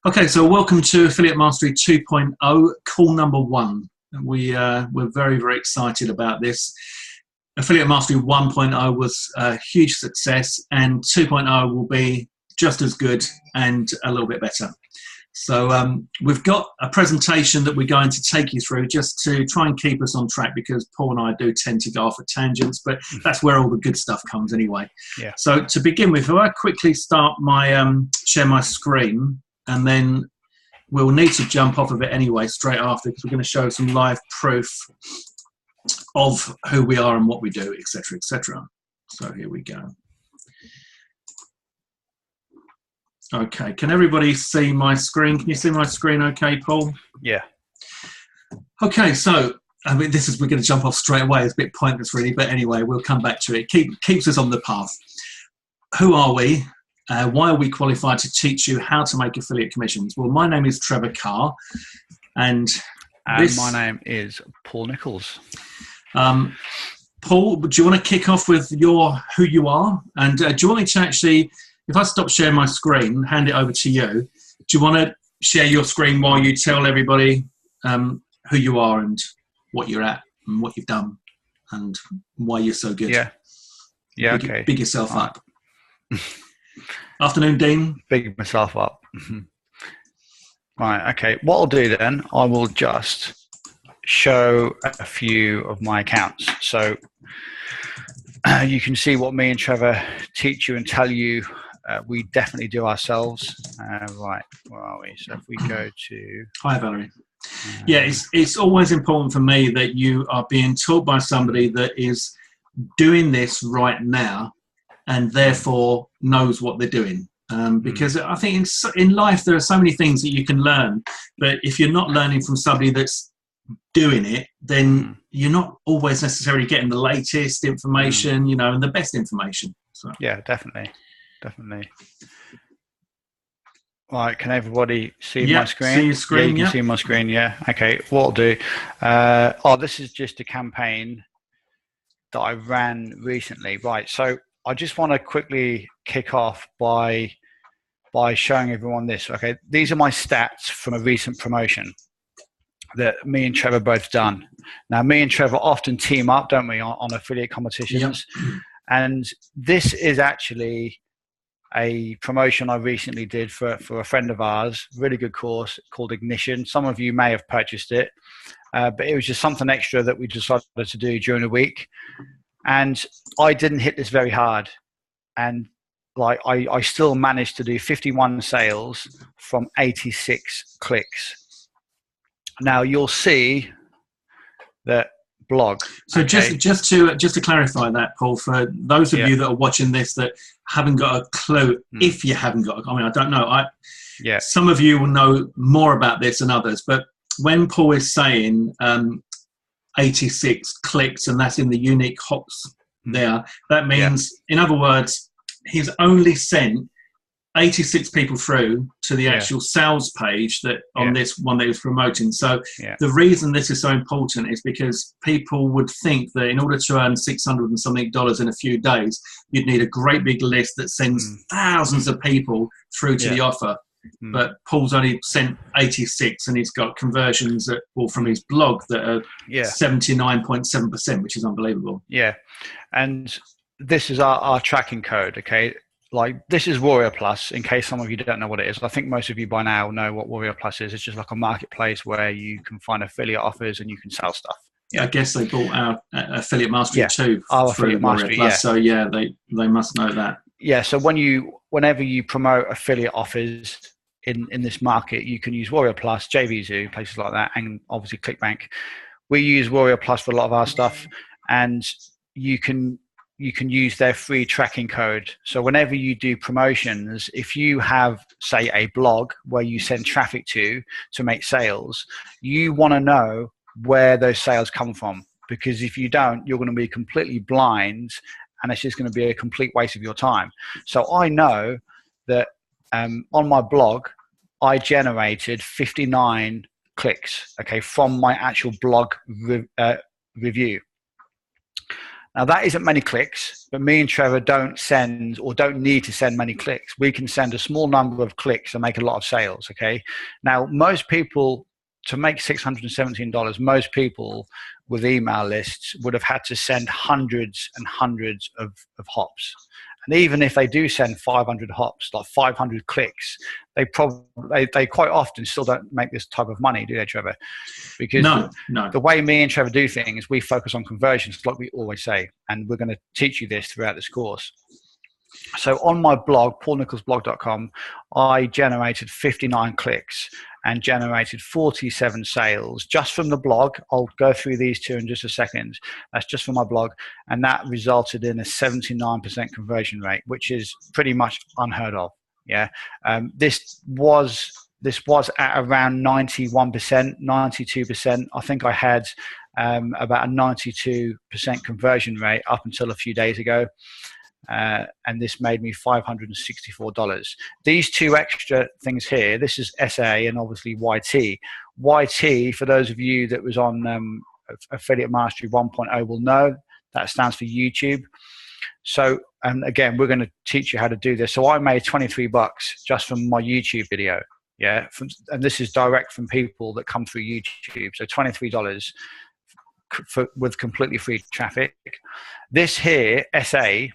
Okay, so welcome to Affiliate Mastery 2.0, call number one. We're very, very excited about this. Affiliate Mastery 1.0 was a huge success, and 2.0 will be just as good and a little bit better. So we've got a presentation that we're going to take you through just to try and keep us on track, because Paul and I do tend to go off at tangents, but that's where all the good stuff comes anyway. Yeah. So to begin with, if I quickly start my share my screen, and then we'll need to jump off of it anyway straight after, because we're going to show some live proof of who we are and what we do, etc., etc. So here we go. Okay, can everybody see my screen? Can you see my screen okay, Paul? Yeah. Okay, so I mean, we're going to jump off straight away. It's a bit pointless, really, but anyway, we'll come back to it. Keeps us on the path. Who are we? Why are we qualified to teach you how to make affiliate commissions? Well, my name is Trevor Carr, and my name is Paul Nichols. Paul, do you want to kick off with who you are? And do you want me to actually, if I stop sharing my screen, hand it over to you, do you want to share your screen while you tell everybody who you are and what you're at and what you've done and why you're so good? Yeah. Yeah, okay. Big yourself up. Afternoon, Dean. Big myself up. Right, okay. What I'll do then, I will just show a few of my accounts. So you can see what me and Trevor teach you and tell you. We definitely do ourselves. Right, where are we? So if we go to... Hi, Valerie. Yeah, it's always important for me that you are being taught by somebody that is doing this right now and therefore knows what they're doing. Because I think in life there are so many things that you can learn, but if you're not learning from somebody that's doing it, then you're not always necessarily getting the latest information, and the best information. So. Yeah, definitely. Right, can everybody see my screen? See your screen, yeah, you can see my screen, yeah. Okay, what I'll do, this is just a campaign that I ran recently. Right, so I just want to quickly kick off by showing everyone this. Okay, these are my stats from a recent promotion that me and Trevor both done. Now, me and Trevor often team up, don't we, on affiliate competitions? Yep. And this is actually a promotion I recently did for a friend of ours, really good course called Ignition. Some of you may have purchased it, but it was just something extra that we decided to do during the week. And I didn't hit this very hard. And I still managed to do 51 sales from 86 clicks. Now you'll see that blog. So okay. just to clarify that, Paul, for those of you that are watching this that haven't got a clue, if you haven't got, I don't know. Some of you will know more about this than others, but when Paul is saying 86 clicks, and that's in the unique hops there, that means, in other words, he's only sent 86 people through to the actual sales page that on this one that he was promoting. So the reason this is so important is because people would think that in order to earn $600 and something in a few days, you'd need a great big list that sends thousands of people through to the offer. But Paul's only sent 86, and he's got conversions from his blog that are 79.7%, which is unbelievable. Yeah, and this is our tracking code. Okay, like this is Warrior Plus. In case some of you don't know what it is, I think most of you by now know what Warrior Plus is. It's just like a marketplace where you can find affiliate offers and you can sell stuff. Yeah, I guess they bought our Affiliate Mastery 2 our Affiliate Mastery Plus, so they must know that. Yeah, so whenever you promote affiliate offers in this market, you can use Warrior Plus, JVZoo, places like that, and obviously ClickBank. We use Warrior Plus for a lot of our stuff, and you can use their free tracking code. So whenever you do promotions, if you have, say, a blog where you send traffic to make sales, you want to know where those sales come from, because if you don't, you're going to be completely blind, and it's just going to be a complete waste of your time. So I know that on my blog, I generated 59 clicks, okay, from my actual blog review. Now that isn't many clicks, but me and Trevor don't need to send many clicks. We can send a small number of clicks and make a lot of sales. Okay. Now most people, to make $617, most people with email lists would have had to send hundreds and hundreds of hops. And even if they do send 500 hops, like 500 clicks, they quite often still don't make this type of money, do they, Trevor? Because the way me and Trevor do things, we focus on conversions, like we always say, and we're going to teach you this throughout this course. So on my blog, paulnicholsblog.com, I generated 59 clicks and generated 47 sales just from the blog. I'll go through these two in just a second. That's just from my blog. And that resulted in a 79% conversion rate, which is pretty much unheard of. Yeah. This was at around 91%, 92%. I think I had about a 92% conversion rate up until a few days ago. And this made me $564. These two extra things here, this is SA and obviously YT. YT, for those of you that was on Affiliate Mastery 1.0 will know, that stands for YouTube. So, and again, we're going to teach you how to do this. So I made $23 just from my YouTube video. Yeah. And this is direct from people that come through YouTube. So $23 with completely free traffic. This here, SA,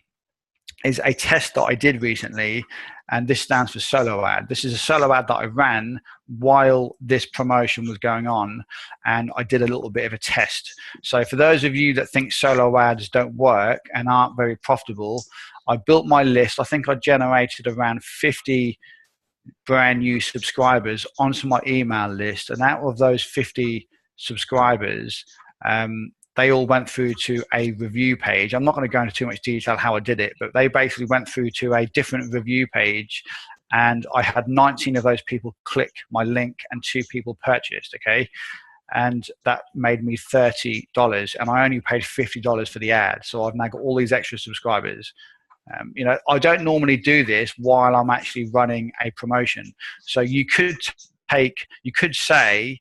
is a test that I did recently, and this stands for solo ad. This is a solo ad that I ran while this promotion was going on, and I did a little bit of a test. So for those of you that think solo ads don't work and aren't very profitable, I built my list. I think I generated around 50 brand new subscribers onto my email list, and out of those 50 subscribers, they all went through to a review page. I'm not going to go into too much detail how I did it, but they basically went through to a different review page, and I had 19 of those people click my link and 2 people purchased, okay? And that made me $30, and I only paid $50 for the ad. So I've now got all these extra subscribers. You know, I don't normally do this while I'm actually running a promotion. So you could say,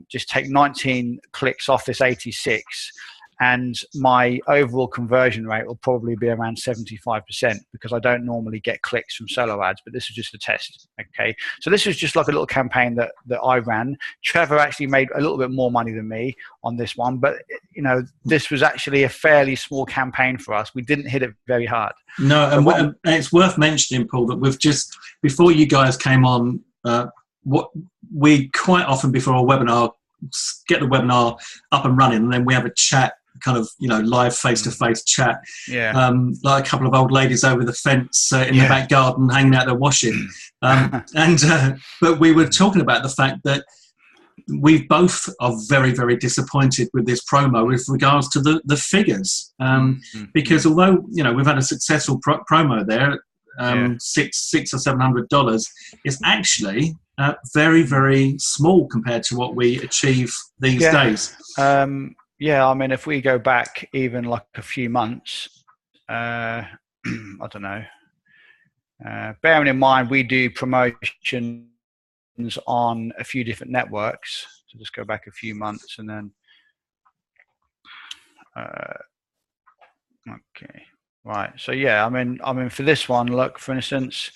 just take 19 clicks off this 86, and my overall conversion rate will probably be around 75%, because I don't normally get clicks from solo ads, but this is just a test. Okay. So this was just like a little campaign that I ran. Trevor actually made a little bit more money than me on this one, but you know, this was actually a fairly small campaign for us. We didn't hit it very hard. No. And it's worth mentioning, Paul, that we've just, before you guys came on, what we quite often before our webinar get the webinar up and running, and then we have a chat, kind of, you know, live face-to-face chat. Yeah. Like a couple of old ladies over the fence in the back garden hanging out their washing. But we were talking about the fact that we both are very, very disappointed with this promo with regards to the figures. Because although, you know, we've had a successful promo there, $600 or $700, it's actually very, very small compared to what we achieve these days. I mean, if we go back even like a few months, I don't know. Bearing in mind, we do promotions on a few different networks. So just go back a few months and then, okay. Right. So yeah, I mean, for this one, look, for instance,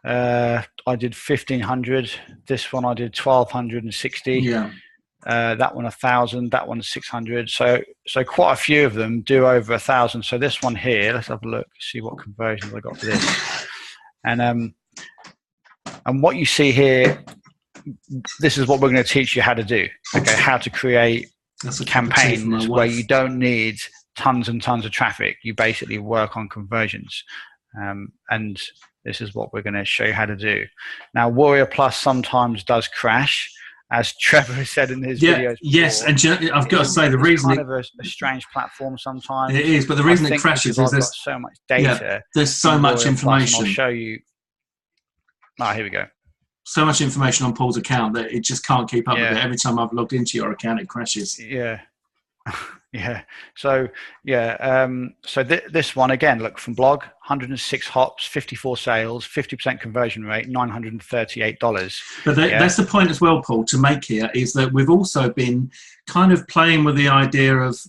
I did 1,500. This one I did 1,260. Yeah. That one 1,000. That one 600. So quite a few of them do over 1,000. So this one here, let's have a look, see what conversions I got for this. And what you see here, this is what we're going to teach you how to do. Okay, how to create campaigns where you don't need tons and tons of traffic. You basically work on conversions, and this is what we're going to show you how to do. Now, Warrior Plus sometimes does crash, as Trevor said in his videos before. Yes, and I've got to say the reason it's kind of a strange platform sometimes. It is, but the reason it crashes is there's so much data. Yeah, there's so much information. I'll show you. Here we go. So much information on Paul's account that it just can't keep up with it. Every time I've logged into your account, it crashes. Yeah. Yeah. So this one again, look, from blog, 106 hops, 54 sales, 50% conversion rate, $938. But that's the point as well, Paul, to make here, is that we've also been kind of playing with the idea of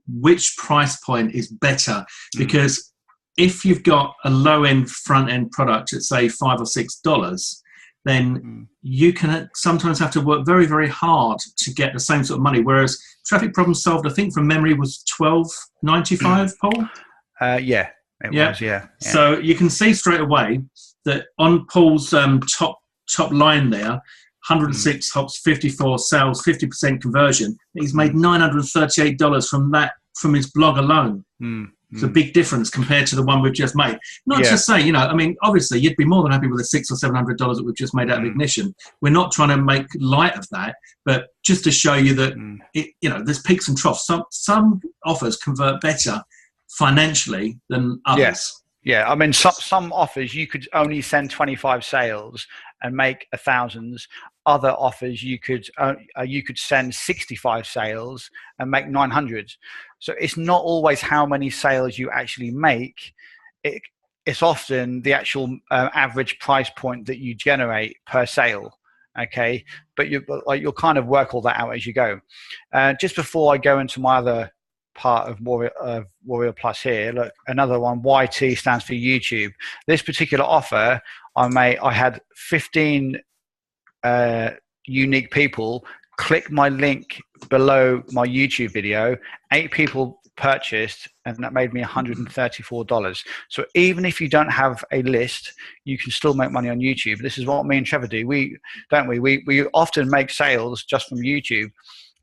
which price point is better, because if you've got a low-end front-end product at say $5 or $6, then you can sometimes have to work very, very hard to get the same sort of money. Whereas Traffic Problem Solved, I think from memory, was $12.95, Paul? Yeah, it was, yeah. So you can see straight away that on Paul's top line there, 106 hops, 54 sales, 50% conversion. He's made $938 from his blog alone. It's a big difference compared to the one we've just made. Not to say, you know, I mean, obviously you'd be more than happy with the $600 or $700 that we've just made out of Ignition. We're not trying to make light of that, but just to show you that, you know, there's peaks and troughs. Some offers convert better financially than others. Yes. Yeah, I mean, some offers you could only send 25 sales and make thousands. Other offers you could send 65 sales and make 900. So it's not always how many sales you actually make. It's often the actual average price point that you generate per sale. Okay, but you'll kind of work all that out as you go. Just before I go into my other part of Warrior Plus here, look, another one, YT stands for YouTube. This particular offer, I had 15 unique people click my link below my YouTube video. 8 people purchased, and that made me $134. So even if you don't have a list, you can still make money on YouTube. This is what me and Trevor do. We often make sales just from YouTube.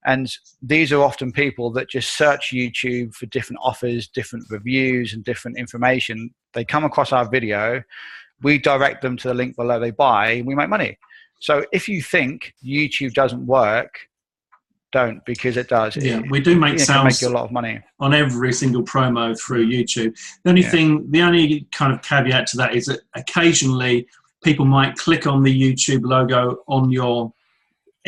And these are often people that just search YouTube for different offers, different reviews, and different information. They come across our video, we direct them to the link below, they buy, and we make money. So if you think YouTube doesn't work, don't, because it does. Yeah, we do make sales, make you a lot of money on every single promo through YouTube. The only kind of caveat to that is that occasionally people might click on the YouTube logo on your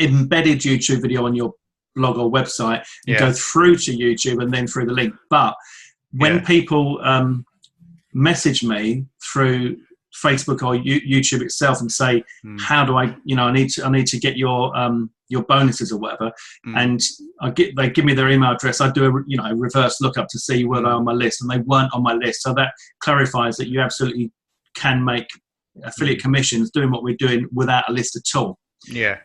embedded YouTube video on your blog or website and go through to YouTube and then through the link. But when people message me through Facebook or YouTube itself and say, how do I, you know, I need to get your bonuses or whatever, and they give me their email address. I do a reverse lookup to see whether they're on my list, and they weren't on my list. So that clarifies that you absolutely can make affiliate commissions doing what we're doing without a list at all. Yeah.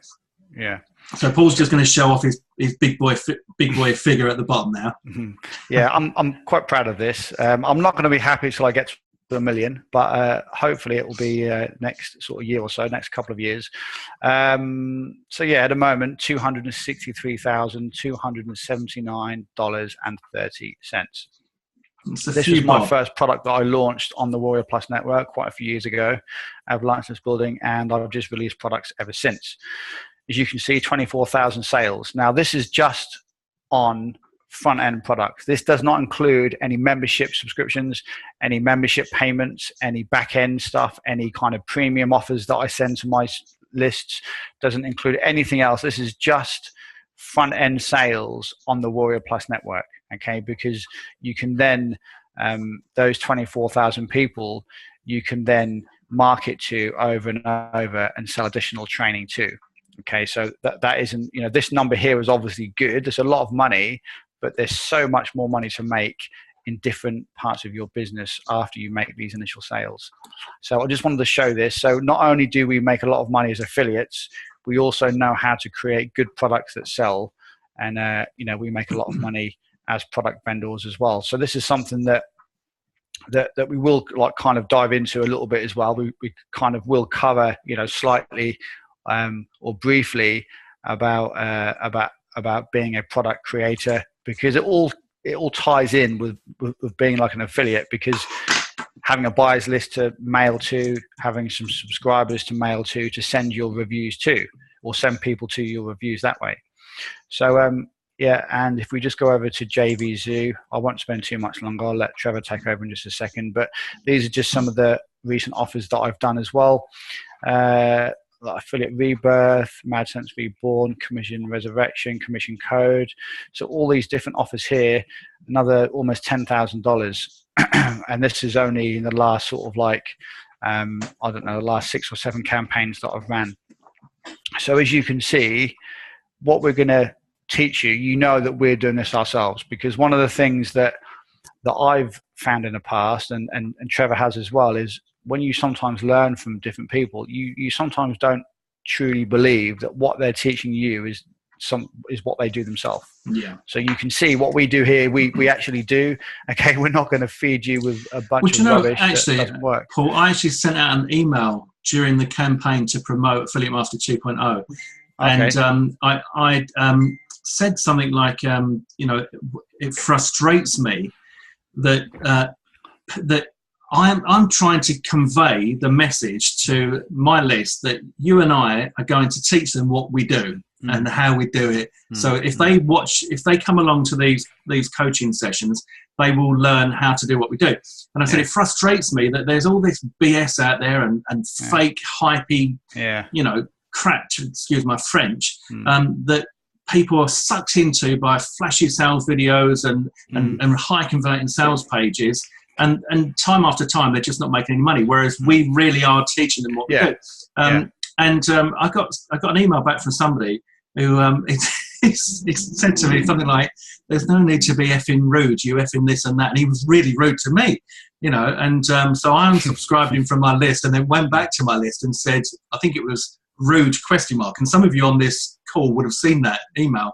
So Paul's just going to show off his big boy figure at the bottom now. Yeah, I'm quite proud of this. I'm not going to be happy till I get to 1 million, but hopefully it will be next sort of year or so, next couple of years. So yeah, at the moment, $263,279.30. This is my first product that I launched on the Warrior Plus network quite a few years ago out of license building, and I've just released products ever since. As you can see, 24,000 sales. Now, this is just on front-end products. This does not include any membership subscriptions, any membership payments, any back-end stuff, any kind of premium offers that I send to my lists. Doesn't include anything else. This is just front-end sales on the Warrior Plus network, okay? Because you can then, those 24,000 people, you can then market to over and over and sell additional training to. Okay, so that isn't, you know, this number here is obviously good. There's a lot of money, but there's so much more money to make in different parts of your business after you make these initial sales. So I just wanted to show this. So not only do we make a lot of money as affiliates, we also know how to create good products that sell, and you know, we make a lot of money as product vendors as well. So this is something that we will like kind of dive into a little bit as well. We kind of will cover, you know, slightly or briefly about being a product creator, because it all ties in with being like an affiliate, because having a buyers list to mail to, having some subscribers to mail to send your reviews to, or send people to your reviews that way. So yeah, and if we just go over to JVZoo, I won't spend too much longer. I'll let Trevor take over in just a second, but these are just some of the recent offers that I've done as well. Like affiliate rebirth, MadSense reborn, commission resurrection, commission code. So all these different offers here, another almost $10,000. And this is only in the last sort of like, I don't know, the last 6 or 7 campaigns that I've ran. So as you can see, what we're going to teach you, you know that we're doing this ourselves. Because one of the things that I've found in the past, and Trevor has as well, is when you sometimes learn from different people, you sometimes don't truly believe that what they're teaching you is what they do themselves. Yeah. So you can see what we do here, we actually do. Okay, we're not going to feed you with a bunch of rubbish actually, that doesn't work. Paul, I actually sent out an email during the campaign to promote Affiliate Master 2.0. Okay. And I said something like, it frustrates me that I'm trying to convey the message to my list that you and I are going to teach them what we do and how we do it. So if they come along to these coaching sessions, they will learn how to do what we do. And I said, it frustrates me that there's all this BS out there and fake, hypey, crap, excuse my French, that people are sucked into by flashy sales videos and high converting sales pages. And time after time, they're just not making any money. Whereas we really are teaching them what we do. And I got an email back from somebody who he said to me something like, "There's no need to be effing rude. You effing this and that." And he was really rude to me, And so I unsubscribed him from my list, and then went back to my list and said, I think it was rude ? And some of you on this call would have seen that email,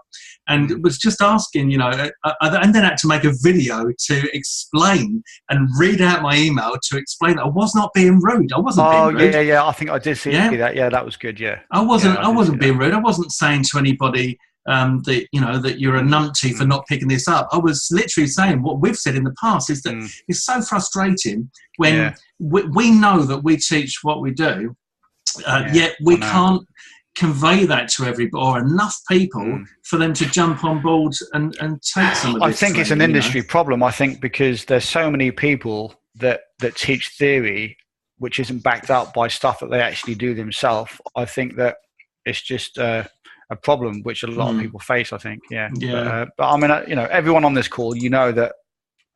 and it was just asking, and then had to make a video to explain and read out my email to explain that I was not being rude. I wasn't being rude. Yeah. I think I did see that. Yeah, that was good. Yeah, I wasn't being rude. I wasn't saying to anybody that you're a numpty for not picking this up. I was literally saying what we've said in the past is that it's so frustrating when we know that we teach what we do. Yet we can't convey that to everybody or enough people for them to jump on board and take some of this. I think it's an industry problem. I think because there's so many people that teach theory which isn't backed up by stuff that they actually do themselves. I think that it's just a problem which a lot of people face, I think. But I mean, everyone on this call, that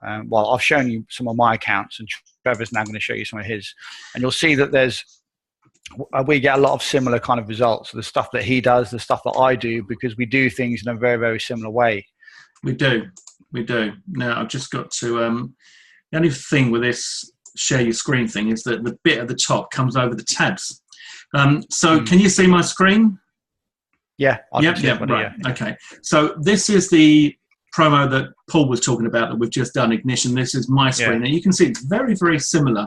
I've shown you some of my accounts, and Trevor's now going to show you some of his, and you'll see that we get a lot of similar kind of results. The stuff that he does, the stuff that I do, because we do things in a very, very similar way. We do. Now, I've just got to... the only thing with this share your screen thing is that the bit at the top comes over the tabs. So can you see my screen? Yeah. Right. Okay. So this is the promo that Paul was talking about that we've just done, Ignition. This is my screen. And you can see it's very, very similar.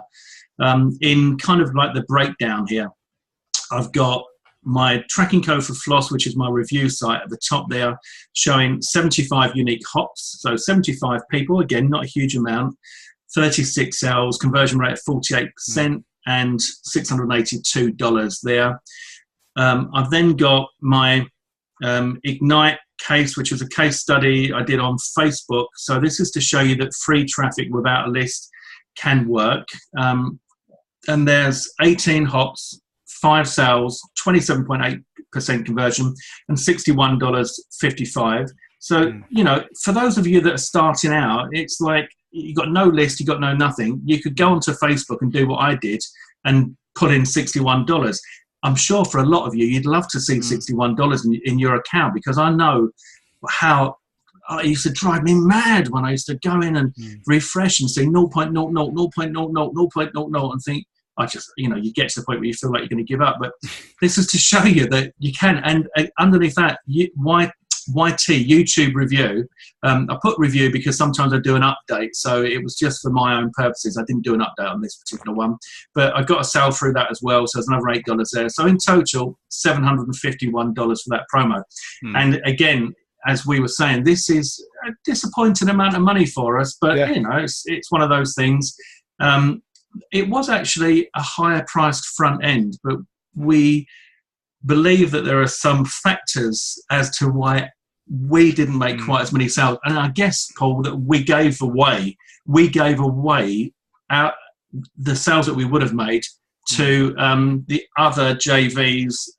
In kind of like the breakdown here, I've got my tracking code for Floss, which is my review site at the top there, showing 75 unique hops. So 75 people, again, not a huge amount, 36 sales, conversion rate of 48%, and $682 there. I've then got my Ignite case, which was a case study I did on Facebook. So this is to show you that free traffic without a list can work. And there's 18 hops, 5 sales, 27.8% conversion, and $61.55. So, for those of you that are starting out, it's like you got no list, you got no nothing. You could go onto Facebook and do what I did and put in $61. I'm sure for a lot of you, you'd love to see $61 in your account, because I know how it used to drive me mad when I used to go in and refresh and see 0.00, 0.00, 0.00, and think, you get to the point where you feel like you're going to give up. But this is to show you that you can. And underneath that, YT, YouTube review, I put review because sometimes I do an update. So it was just for my own purposes. I didn't do an update on this particular one. But I got a sale through that as well. So there's another $8 there. So in total, $751 for that promo. And again, as we were saying, this is a disappointing amount of money for us. But, it's one of those things. It was actually a higher priced front end, but we believe that there are some factors as to why we didn't make quite as many sales. And I guess, Paul, that we gave away the sales that we would have made to the other JVs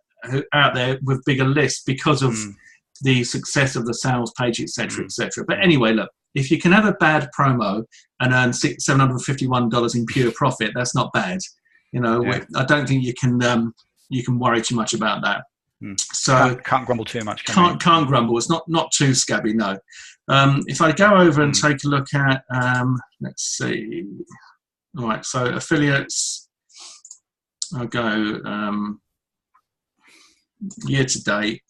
out there with bigger lists because of the success of the sales page, etc., etc. But anyway, look, if you can have a bad promo and earn $751 in pure profit, that's not bad. I don't think you can worry too much about that. So can't grumble too much. Can't grumble. It's not too scabby. No. If I go over and take a look at, let's see. All right. So affiliates. I'll go year to date,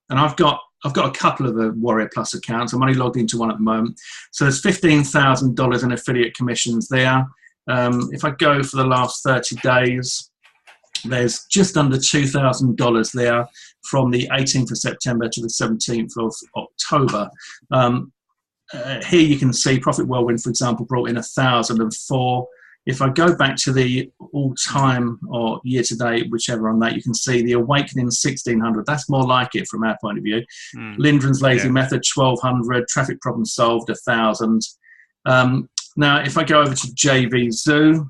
and I've got a couple of the Warrior Plus accounts. I'm only logged into one at the moment. So there's $15,000 in affiliate commissions there. If I go for the last 30 days, there's just under $2,000 there from the 18th of September to the 17th of October. Here you can see Profit Whirlwind, for example, brought in 1,004. If I go back to the all-time or year-to-date, whichever on that, you can see the Awakening 1,600. That's more like it from our point of view. Lindren's Lazy Method 1,200. Traffic Problem Solved 1,000. Now, if I go over to JVZoo,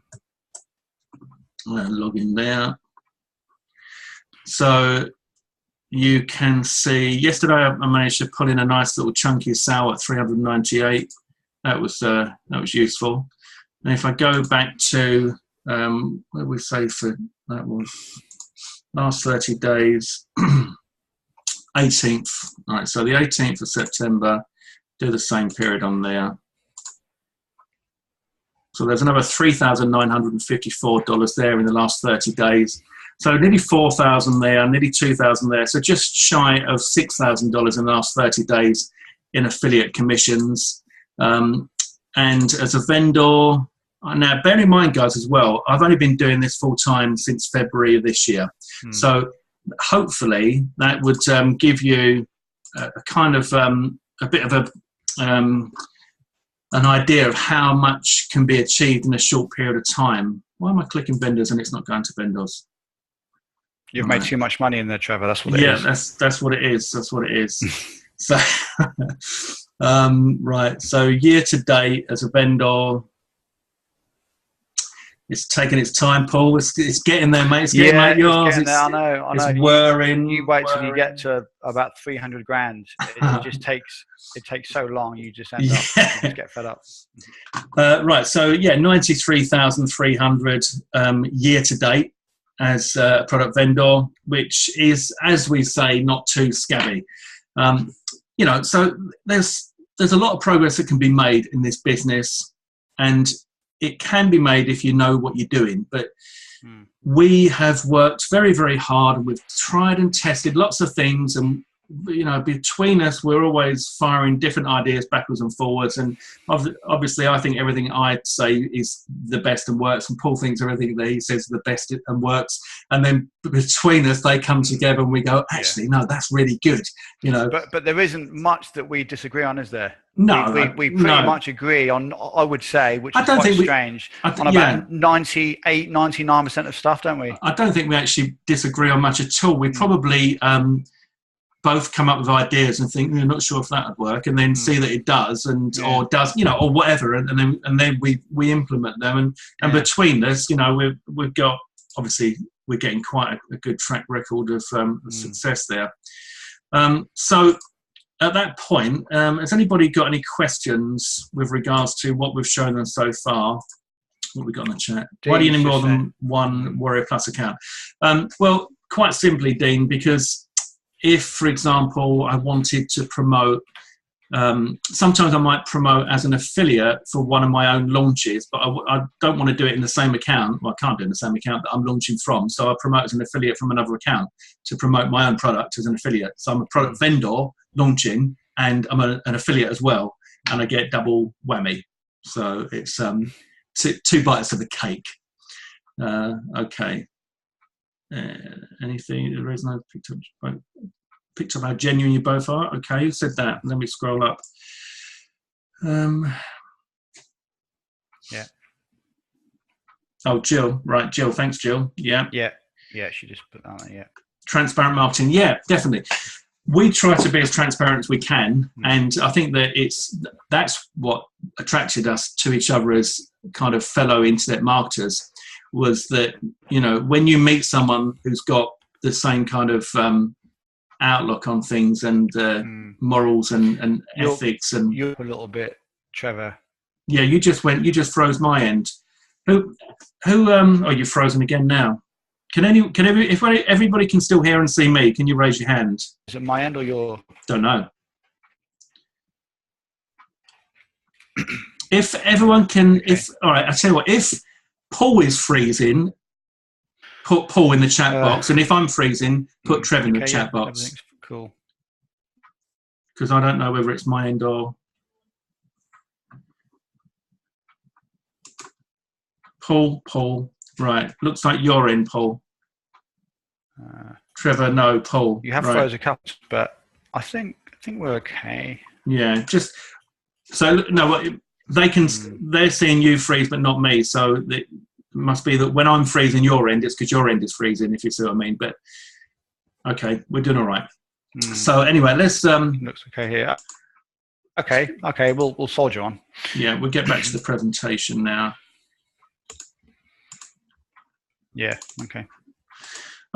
log in there. So you can see yesterday I managed to pull in a nice little chunky sow at 398. That was useful. And if I go back to where we say for that was last 30 days, 18th. All right, so the 18th of September, do the same period on there. So there's another $3,954 there in the last 30 days. So nearly 4,000 there, nearly 2,000 there. So just shy of $6,000 in the last 30 days in affiliate commissions. And as a vendor, now bear in mind, guys, as well, I've only been doing this full time since February of this year. So hopefully that would give you a kind of a bit of an idea of how much can be achieved in a short period of time. Why am I clicking vendors and it's not going to vendors? You've made too much money in there, Trevor. That's what it is. Yeah, that's what it is. That's what it is. So, right. So year to date as a vendor, it's taking its time, Paul. It's getting there, mate. It's getting like yours. It's I know. It's whirring. You wait till you get to about 300 grand. It just takes so long. You just end up, you just get fed up. Right. So yeah, 93,300 year to date as a product vendor, which is, as we say, not too scabby. So there's a lot of progress that can be made in this business, and it can be made if you know what you're doing. But we have worked very, very hard, and we've tried and tested lots of things, and between us, we're always firing different ideas backwards and forwards. And obviously, I think everything I say is the best and works, and Paul thinks everything that he says is the best and works. And then between us, they come together, and we go, actually, no, that's really good. But there isn't much that we disagree on, is there? No, we pretty much agree on, I would say, which is quite strange, on about 98, 99% of stuff, don't we? I don't think we actually disagree on much at all. We probably both come up with ideas and think, we're not sure if that would work, and then see that it does, or does, or whatever, and then we implement them, and between us, we've got, obviously we're getting quite a good track record of success there. So at that point, has anybody got any questions with regards to what we've shown them so far? What we got in the chat? Why do you need more than one Warrior Plus account? Well, quite simply, Dean, because if, for example, I wanted to promote, sometimes I might promote as an affiliate for one of my own launches, but I don't want to do it in the same account. Well, I can't do it in the same account that I'm launching from. So I promote as an affiliate from another account to promote my own product as an affiliate. So I'm a product vendor launching, and I'm an affiliate as well, and I get double whammy. So it's two bites of the cake. Okay. Anything? The reason I picked up how genuine you both are. Okay, you said that. Let me scroll up. Yeah. Oh, Jill. Right, Jill. Thanks, Jill. Yeah. Yeah. She just put that on. Yeah. Transparent marketing. Yeah, definitely. We try to be as transparent as we can, and I think that that's what attracted us to each other as kind of fellow internet marketers. Was that, when you meet someone who's got the same kind of outlook on things and morals and ethics, and you're a little bit, Trevor. Yeah, you just froze my end. Who? Oh, you've frozen again now. if everybody can still hear and see me, can you raise your hand? Is it my end or your? Don't know. If everyone can, okay. All right, I tell you what. If Paul is freezing, put Paul in the chat box, and if I'm freezing, put Trev in the chat box. Everything's cool. Because I don't know whether it's my end or Paul. Right, looks like you're in, Paul. Trevor, no, Paul. You have froze a couple, but I think we're okay. Yeah, just so no, they can. They're seeing you freeze, but not me. So it must be that when I'm freezing your end, it's because your end is freezing. If you see what I mean. But okay, we're doing all right. So anyway, let's. Looks okay here. Okay, we'll soldier on. Yeah, we'll get back to the presentation now. Yeah. Okay.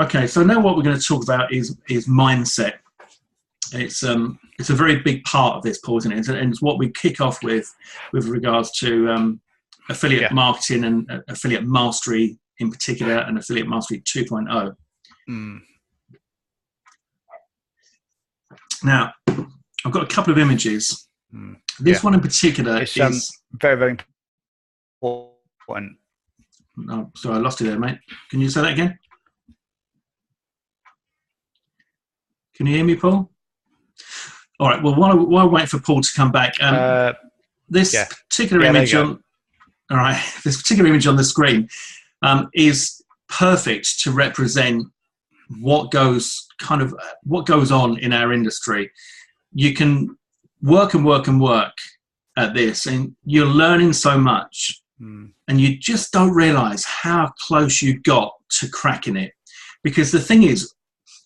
Okay, so now what we're going to talk about is mindset. It's a very big part of this, Paul, isn't it? And it's what we kick off with regards to affiliate marketing and affiliate mastery in particular, and affiliate mastery 2.0. Now, I've got a couple of images. This one in particular is very, very important. Oh, sorry, I lost you there, mate. Can you say that again? Can you hear me, Paul? All right. Well, while I wait for Paul to come back, this particular image on this particular image on the screen is perfect to represent what goes on in our industry. You can work and work and work at this, and you're learning so much, and you just don't realize how close you got to cracking it. Because the thing is,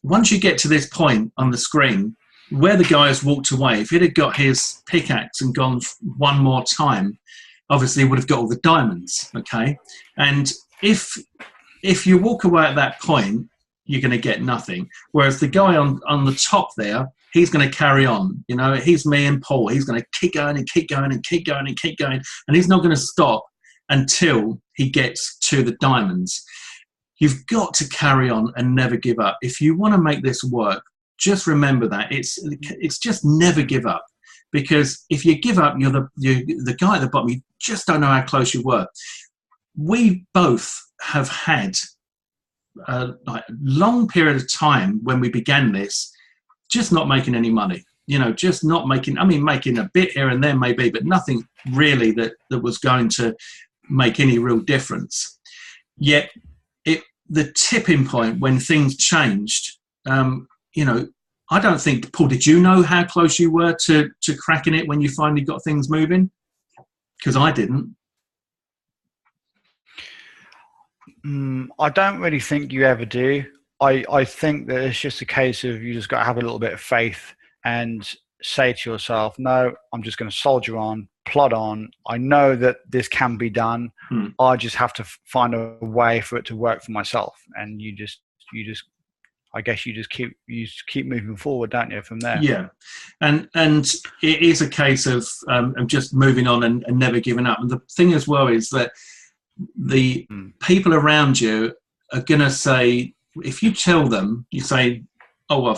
once you get to this point on the screen where the guy has walked away, if he'd have got his pickaxe and gone one more time, obviously he would have got all the diamonds, okay? And if you walk away at that point, you're going to get nothing. Whereas the guy on the top there, he's going to carry on. You know, he's me and Paul. He's going to keep going and keep going and keep going and keep going. And he's not going to stop until he gets to the diamonds. You've got to carry on and never give up. If you want to make this work, just remember that. It's just never give up. Because if you give up, you're the guy at the bottom. You just don't know how close you were. We both have had a long period of time when we began this, just not making any money. You know, just not making, making a bit here and there maybe, but nothing really that was going to make any real difference. Yet, the tipping point when things changed, you know, I don't think, Paul, did you know how close you were to cracking it when you finally got things moving? Because I didn't. I don't really think you ever do. I think that it's just a case of you just got to have a little bit of faith and say to yourself, no, I'm just going to soldier on, plod on. I know that this can be done. I just have to find a way for it to work for myself. And you just keep moving forward, don't you, from there? Yeah. And it is a case of just moving on and never giving up. And the thing as well is that the people around you are going to say, if you tell them, you say, oh,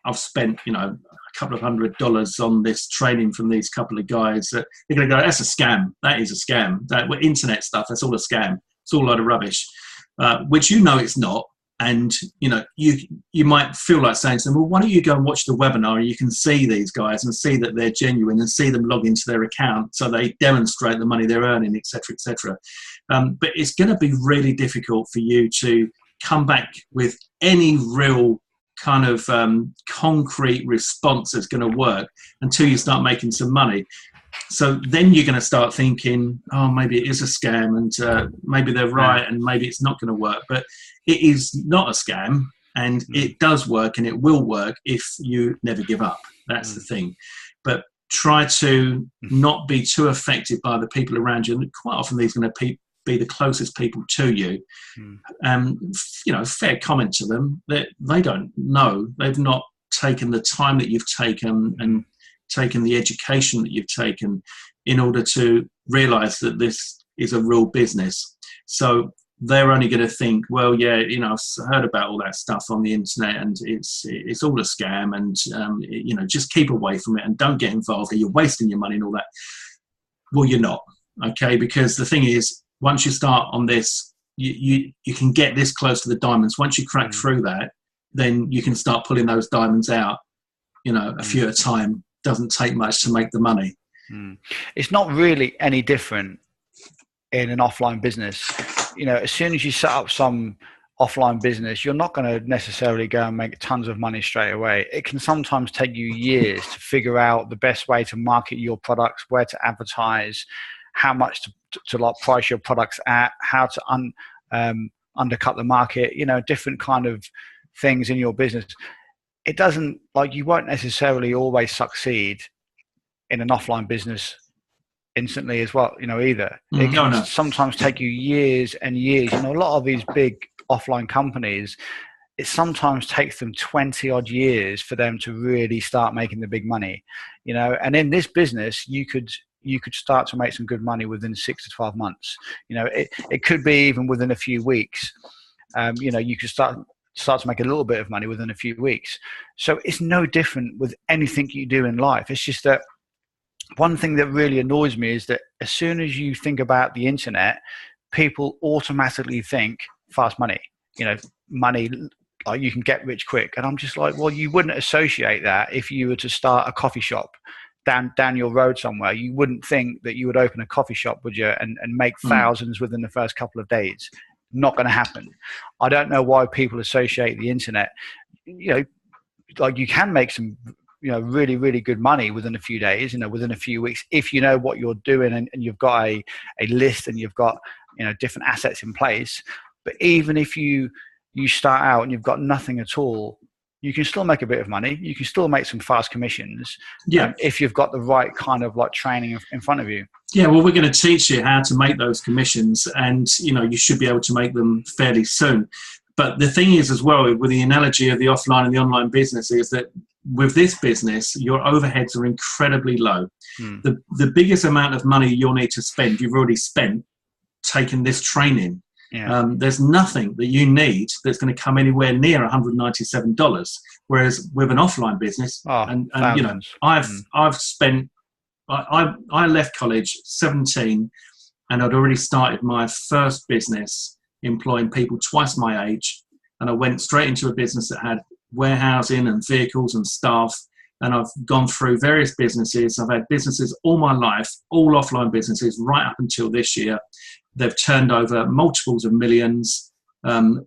I've spent, you know, a couple of $100 on this training from these couple of guys, that they're going to go, that's a scam. That is a scam. That internet stuff, that's all a scam. It's all a load of rubbish, which you know it's not. And, you know, you might feel like saying to them, well, why don't you go and watch the webinar and you can see these guys and see that they're genuine and see them log into their account so they demonstrate the money they're earning, et cetera, et cetera. But it's going to be really difficult for you to come back with any real kind of concrete response that's going to work until you start making some money. So then you're going to start thinking, oh, maybe it is a scam, and maybe they're right, and maybe it's not going to work. But it is not a scam, and it does work, and it will work if you never give up. That's the thing. But try to not be too affected by the people around you. And quite often these are going to be the closest people to you. You know, fair comment to them that they don't know. They've not taken the time that you've taken and taken the education that you've taken in order to realize that this is a real business. So they're only going to think, well, yeah, you know, I've heard about all that stuff on the internet, and it's all a scam, and you know, just keep away from it and don't get involved, or you're wasting your money and all that. Well, you're not, okay? Because the thing is, once you start on this, you can get this close to the diamonds. Once you crack through that, then you can start pulling those diamonds out, you know, a few at a time. Doesn't take much to make the money. It's not really any different in an offline business. You know, as soon as you set up some offline business, you're not going to necessarily go and make tons of money straight away. It can sometimes take you years to figure out the best way to market your products, where to advertise, how much to like price your products at, how to undercut the market, you know, different kind of things in your business. It doesn't, like, you won't necessarily always succeed in an offline business instantly as well, you know, either. It can sometimes take you years and years. You know, a lot of these big offline companies, it sometimes takes them 20 odd years for them to really start making the big money, you know. And in this business, you could start to make some good money within 6 to 12 months. You know, it could be even within a few weeks. You know, you could start to make a little bit of money within a few weeks. So it's no different with anything you do in life. It's just that one thing that really annoys me is that as soon as you think about the internet, people automatically think fast money, you know, money, like you can get rich quick. And I'm just like, well, you wouldn't associate that if you were to start a coffee shop down your road somewhere. You wouldn't think that you would open a coffee shop, would you, and make thousands within the first couple of days. Not going to happen. I don't know why people associate the internet. You know, like, you can make some, you know, really, really good money within a few days, you know, within a few weeks, if you know what you're doing, and you've got a list, and you've got, you know, different assets in place. But even if you start out and you've got nothing at all, you can still make a bit of money. You can still make some fast commissions. If you've got the right kind of like training in front of you. Yeah, well, we're going to teach you how to make those commissions, and, you know, you should be able to make them fairly soon. But the thing is, as well, with the analogy of the offline and the online business, is that with this business, your overheads are incredibly low. The biggest amount of money you'll need to spend, you've already spent taking this training. There's nothing that you need that's going to come anywhere near $197. Whereas with an offline business, and you know, I've spent, I left college 17, and I'd already started my first business employing people twice my age, and I went straight into a business that had warehousing and vehicles and staff, and I've gone through various businesses. I've had businesses all my life, all offline businesses, right up until this year. They've turned over multiples of millions. The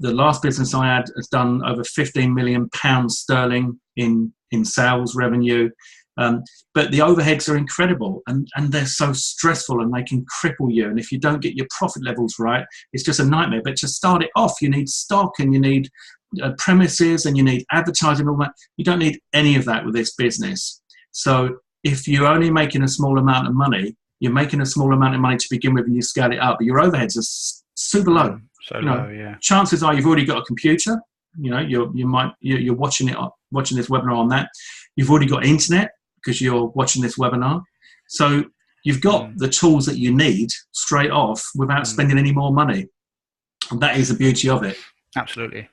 last business I had has done over £15 million sterling in sales revenue. But the overheads are incredible, and they're so stressful, and they can cripple you. And if you don't get your profit levels right, it's just a nightmare. But to start it off, you need stock, and you need premises, and you need advertising, all that. You don't need any of that with this business. So if you're only making a small amount of money, you're making a small amount of money to begin with, and you scale it up, but your overheads are super low. Low, yeah. Chances are you've already got a computer. You know, you're watching this webinar on that. You've already got internet because you're watching this webinar. So you've got the tools that you need straight off without spending any more money. And that is the beauty of it. Absolutely.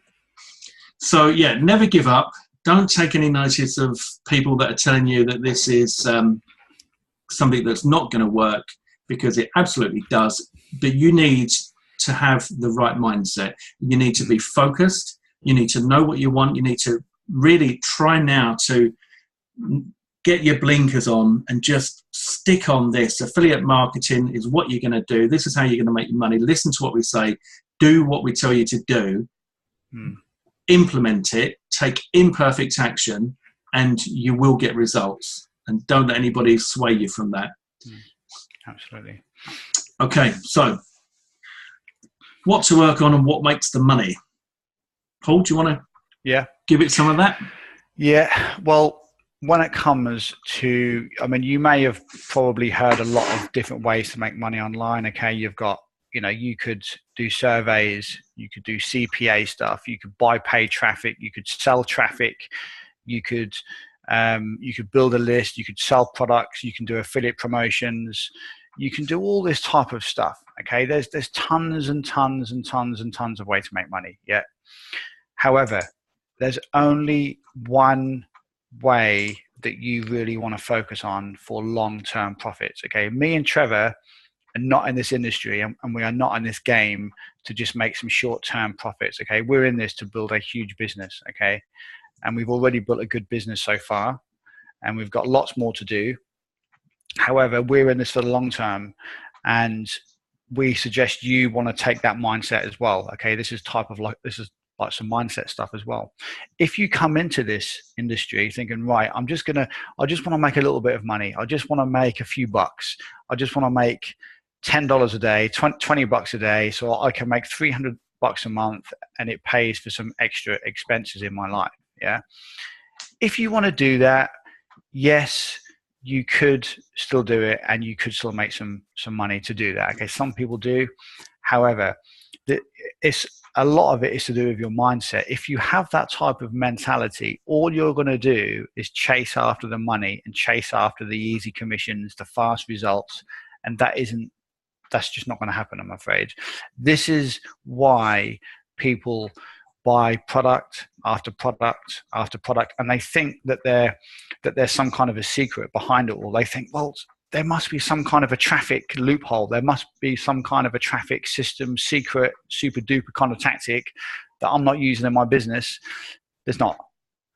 So yeah, never give up. Don't take any notice of people that are telling you that this is something that's not going to work, because it absolutely does. But you need to have the right mindset. You need to be focused. You need to know what you want. You need to really try now to get your blinkers on and just stick on this. Affiliate marketing is what you're going to do. This is how you're going to make your money. Listen to what we say. Do what we tell you to do. Implement it. Take imperfect action, and you will get results. And don't let anybody sway you from that. Absolutely. Okay, so what to work on and what makes the money? Paul, do you want to give it some of that? Yeah, well, when it comes to, I mean, you may have probably heard a lot of different ways to make money online. Okay, you've got, you know, you could do surveys, you could do CPA stuff, you could buy paid traffic, you could sell traffic, you could build a list, you could sell products, you can do affiliate promotions, You can do all this type of stuff. Okay, there's tons and tons and tons and tons of ways to make money. Yeah. However, there's only one way that you really want to focus on for long-term profits. Okay, me and Trevor are not in this industry, and we are not in this game to just make some short-term profits. Okay, we're in this to build a huge business. Okay, and we've already built a good business so far, and we've got lots more to do. However, we're in this for the long term, and we suggest you want to take that mindset as well. Okay, this is like some mindset stuff as well. If you come into this industry thinking, right, I just want to make a little bit of money. I just want to make a few bucks. I just want to make $10 a day, $20 a day, so I can make $300 a month, and it pays for some extra expenses in my life. Yeah. If you want to do that, yes, you could still do it, and you could still make some money to do that. Okay, some people do. However, a lot of it is to do with your mindset. If you have that type of mentality, all you're going to do is chase after the money and chase after the easy commissions, the fast results, and that's just not going to happen, I'm afraid. This is why people buy product after product after product, and they think that there's some kind of a secret behind it all. They think, well, there must be some kind of a traffic loophole. There must be some kind of a traffic system, secret, super duper kind of tactic that I'm not using in my business. There's not.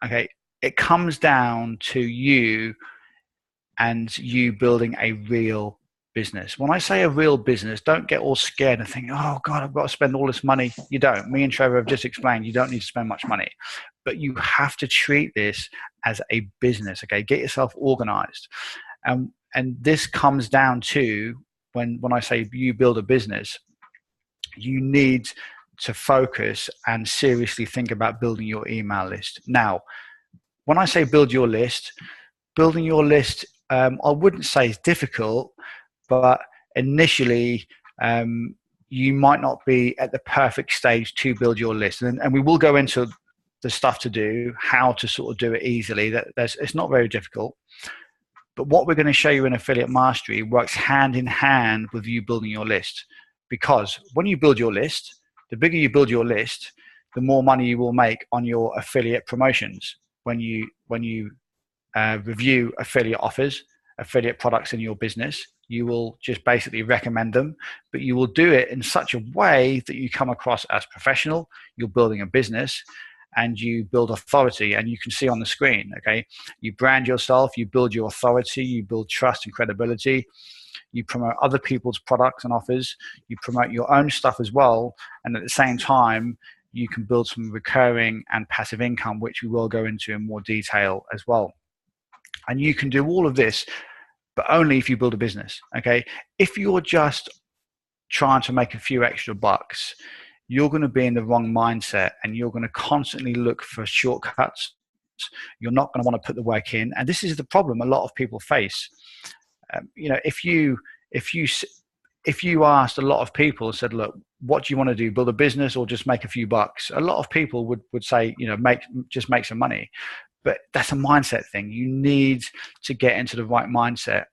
Okay. It comes down to you and you building a real business. When I say a real business, don't get all scared and think, oh God, I've got to spend all this money. You don't. Me and Trevor have just explained you don't need to spend much money, but you have to treat this as a business. Okay. Get yourself organized. And this comes down to when I say you build a business, you need to focus and seriously think about building your email list. Now, when I say build your list, building your list, I wouldn't say is difficult, but initially you might not be at the perfect stage to build your list. And we will go into the stuff to do, how to sort of do it easily. It's not very difficult. But what we're going to show you in Affiliate Mastery works hand in hand with you building your list. Because when you build your list, the bigger you build your list, the more money you will make on your affiliate promotions. When you review affiliate offers, affiliate products in your business, you will just basically recommend them, but you will do it in such a way that you come across as professional. You're building a business, and you build authority, and you can see on the screen, okay? You brand yourself, you build your authority, you build trust and credibility, you promote other people's products and offers, you promote your own stuff as well, and at the same time, you can build some recurring and passive income, which we will go into in more detail as well. And you can do all of this, but only if you build a business, okay? If you're just trying to make a few extra bucks, you're going to be in the wrong mindset, and you're going to constantly look for shortcuts. You're not going to want to put the work in. And this is the problem a lot of people face. If you asked a lot of people and said, look, what do you want to do? Build a business or just make a few bucks? A lot of people would say, just make some money. But that's a mindset thing. You need to get into the right mindset,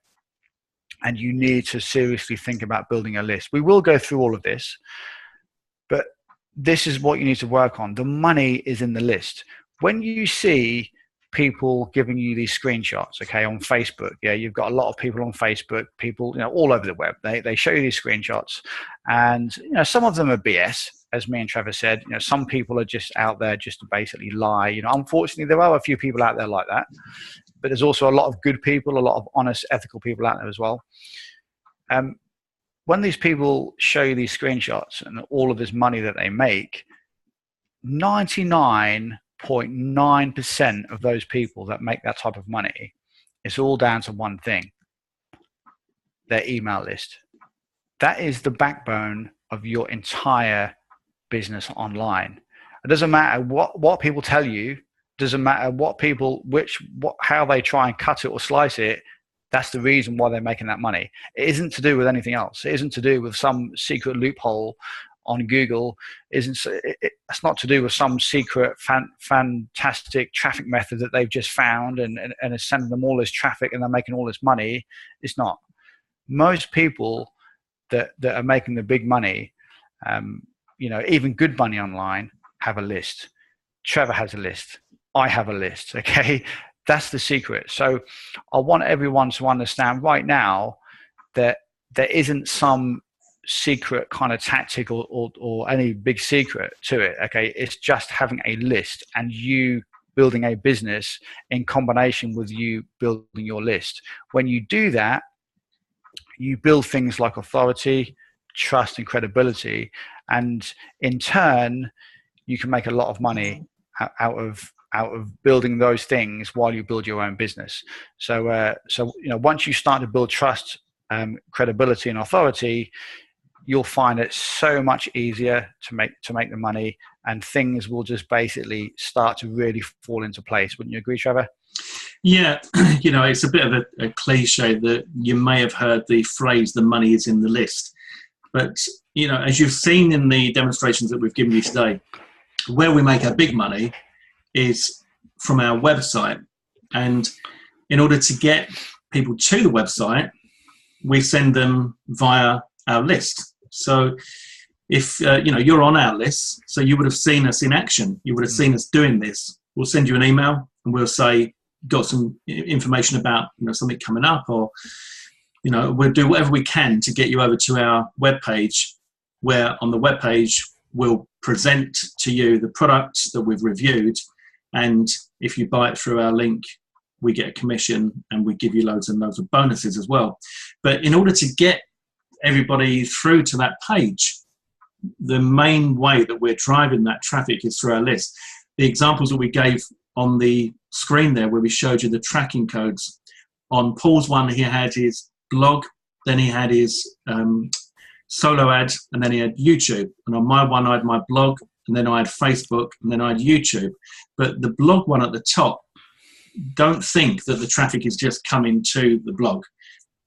and you need to seriously think about building a list. We will go through all of this, but this is what you need to work on. The money is in the list. When you see people giving you these screenshots, okay, on Facebook, yeah, you've got a lot of people on Facebook, people, all over the web. They show you these screenshots, and some of them are BS, as me and Trevor said. Some people are just out there just to basically lie. Unfortunately, there are a few people out there like that, but there's also a lot of good people, a lot of honest, ethical people out there as well. When these people show you these screenshots and all of this money that they make, 99.9% of those people that make that type of money, it's all down to one thing: their email list. That is the backbone of your entire business online. It doesn't matter what people tell you, doesn't matter how they try and cut it or slice it. That's the reason why they're making that money. It isn't to do with anything else. It isn't to do with some secret loophole on Google. It's not to do with some secret fantastic traffic method that they've just found and is sending them all this traffic and they're making all this money. It's not. most people that are making the big money, even good money online, have a list. Trevor has a list. I have a list. Okay. That's the secret. So I want everyone to understand right now that there isn't some secret kind of tactic or any big secret to it. Okay. It's just having a list and you building a business in combination with you building your list. When you do that, you build things like authority, trust, and credibility. And in turn, you can make a lot of money out of building those things while you build your own business. So once you start to build trust, credibility, and authority, you'll find it so much easier to make the money, and things will just basically start to really fall into place. Wouldn't you agree, Trevor? Yeah, it's a bit of a cliche that you may have heard the phrase, the money is in the list. But, as you've seen in the demonstrations that we've given you today, where we make our big money is from our website. And in order to get people to the website, we send them via our list. So if, you're on our list, so you would have seen us in action. You would have seen us doing this. We'll send you an email and we'll say, got some information about, something coming up, or, we'll do whatever we can to get you over to our webpage, where on the webpage, we'll present to you the products that we've reviewed. And if you buy it through our link, we get a commission and we give you loads and loads of bonuses as well. But in order to get everybody through to that page, the main way that we're driving that traffic is through our list. The examples that we gave on the screen there, where we showed you the tracking codes, on Paul's one, he had his blog, then he had his solo ad, and then he had YouTube. And on my one, I had my blog, and then I had Facebook, and then I had YouTube. But the blog one at the top, don't think that the traffic is just coming to the blog.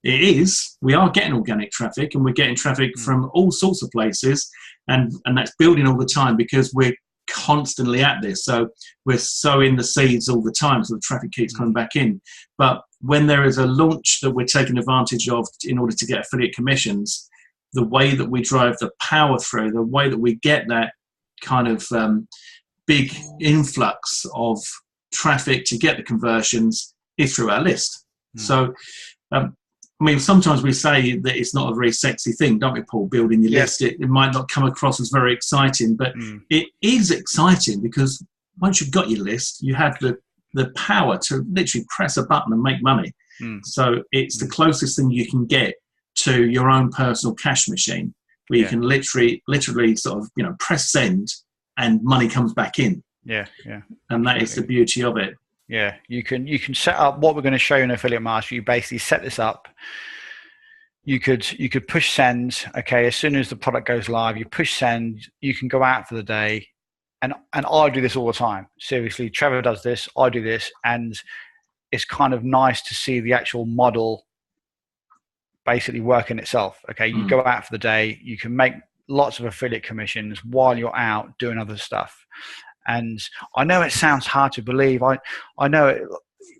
It is. We are getting organic traffic, and we're getting traffic from all sorts of places, and that's building all the time because we're constantly at this. So we're sowing the seeds all the time, so the traffic keeps coming back in. But when there is a launch that we're taking advantage of in order to get affiliate commissions, the way that we drive the power through, the way that we get that kind of big influx of traffic to get the conversions is through our list. So sometimes we say that it's not a very sexy thing, don't we, Paul, building your list? It might not come across as very exciting, but it is exciting because once you've got your list, you have the power to literally press a button and make money. So it's the closest thing you can get to your own personal cash machine, where you can literally sort of, press send and money comes back in. Yeah. And that is the beauty of it. Yeah, you can set up what we're going to show you in Affiliate Master. You basically set this up. You could push send. Okay, as soon as the product goes live, you push send. You can go out for the day, and I do this all the time. Seriously, Trevor does this. I do this, and it's kind of nice to see the actual model basically working itself. Okay, you go out for the day. You can make lots of affiliate commissions while you're out doing other stuff. And I know it sounds hard to believe. I know it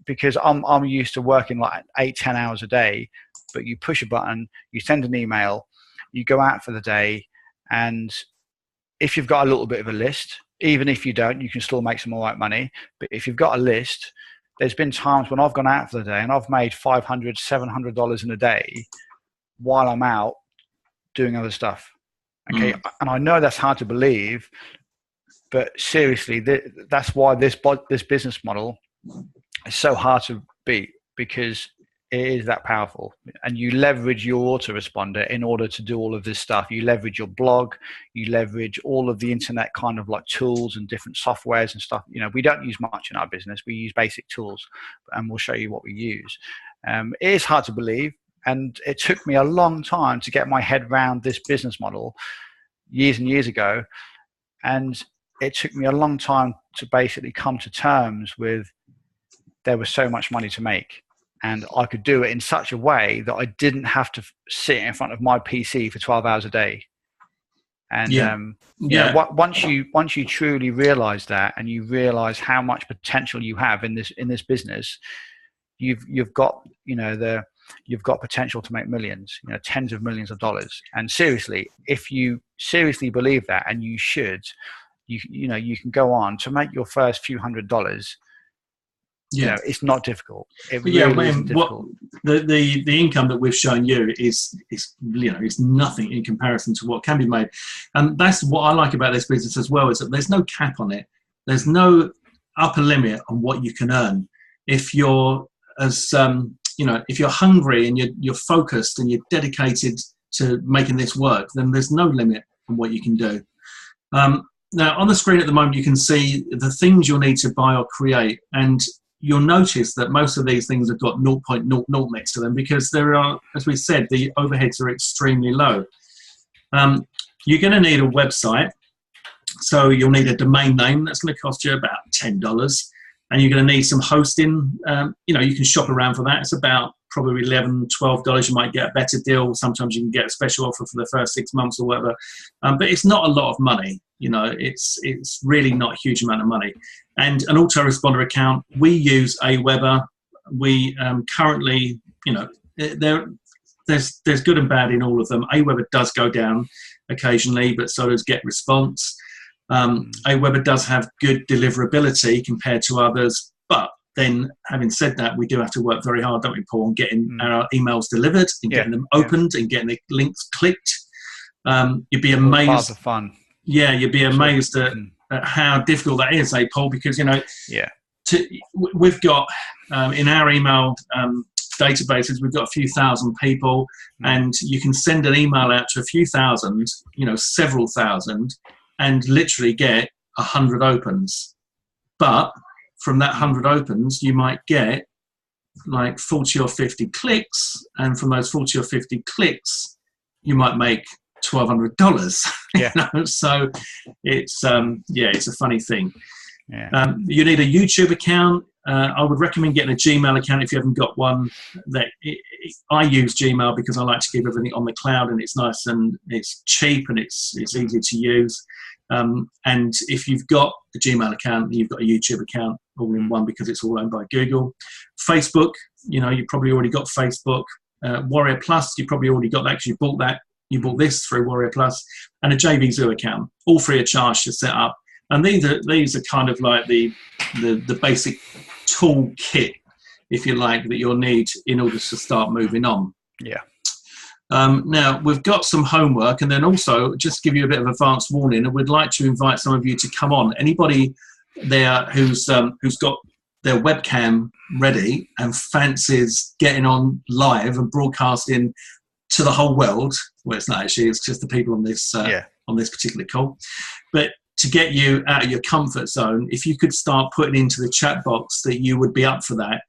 because I'm used to working like 8-10 hours a day. But you push a button, you send an email, you go out for the day, and if you've got a little bit of a list, even if you don't, you can still make some all right money. But if you've got a list, there's been times when I've gone out for the day and I've made $500, $700 in a day while I'm out doing other stuff. Okay, and I know that's hard to believe. But seriously, that's why this business model is so hard to beat, because it is that powerful. And you leverage your autoresponder in order to do all of this stuff. You leverage your blog, you leverage all of the internet kind of like tools and different softwares and stuff. We don't use much in our business. We use basic tools, and we'll show you what we use. It is hard to believe, and it took me a long time to get my head around this business model years and years ago. And it took me a long time to basically come to terms with there was so much money to make, and I could do it in such a way that I didn't have to sit in front of my PC for 12 hours a day. And once you truly realize that, and you realize how much potential you have in this business, you've got you've got potential to make millions, tens of millions of dollars. And seriously, if you seriously believe that, and you should, you can go on to make your first few $100s. It's not difficult. It really isn't difficult. The income that we've shown you is nothing in comparison to what can be made, and that's what I like about this business as well, is that there's no cap on it. There's no upper limit on what you can earn. If you're if you're hungry and you're focused and you're dedicated to making this work, then there's no limit on what you can do. Now on the screen at the moment you can see the things you'll need to buy or create, and you'll notice that most of these things have got 0.00 next to them because there are, as we said, the overheads are extremely low. You're going to need a website, so you'll need a domain name. That's going to cost you about $10, and you're going to need some hosting. You can shop around for that. It's about probably $11, $12. You might get a better deal. Sometimes you can get a special offer for the first 6 months or whatever, but it's not a lot of money. It's really not a huge amount of money. And an autoresponder account, we use Aweber. We currently, there's good and bad in all of them. Aweber does go down occasionally, but so does GetResponse. Aweber does have good deliverability compared to others, but then having said that, we do have to work very hard, don't we, Paul, on getting our emails delivered and getting them opened and getting the links clicked. You'd be amazed. Part of the fun. Yeah, you'd be amazed at how difficult that is, Paul, because, we've got in our email databases, we've got a few thousand people, and you can send an email out to a few thousand, several thousand, and literally get 100 opens. But from that 100 opens, you might get like 40 or 50 clicks, and from those 40 or 50 clicks, you might make $1,200. Yeah. So it's it's a funny thing. Yeah. You need a YouTube account. I would recommend getting a Gmail account if you haven't got one. I use Gmail because I like to keep everything on the cloud, and it's nice and it's cheap and it's easy to use. And if you've got a Gmail account, you've got a YouTube account all in one because it's all owned by Google. Facebook, you probably already got Facebook. Warrior Plus, you probably already got that because you bought that. You bought this through Warrior Plus, and a JVZoo account, all free of charge to set up. And these are kind of like the basic tool kit, if you like, that you'll need in order to start moving on. Yeah. Now we've got some homework, and then also just to give you a bit of advance warning, and we'd like to invite some of you to come on. Anybody there who's got their webcam ready and fancies getting on live and broadcasting to the whole world. Well, it's not actually, it's just the people on this particular call. But to get you out of your comfort zone, if you could start putting into the chat box that you would be up for that,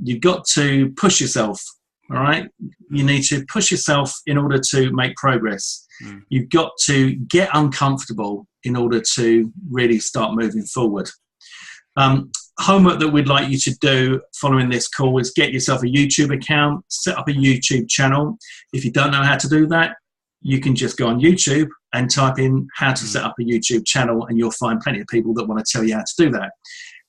you've got to push yourself, all right? You need to push yourself in order to make progress. You've got to get uncomfortable in order to really start moving forward. Homework that we'd like you to do following this call is get yourself a YouTube account, set up a YouTube channel. If you don't know how to do that, you can just go on YouTube and type in how to set up a YouTube channel, and you'll find plenty of people that want to tell you how to do that.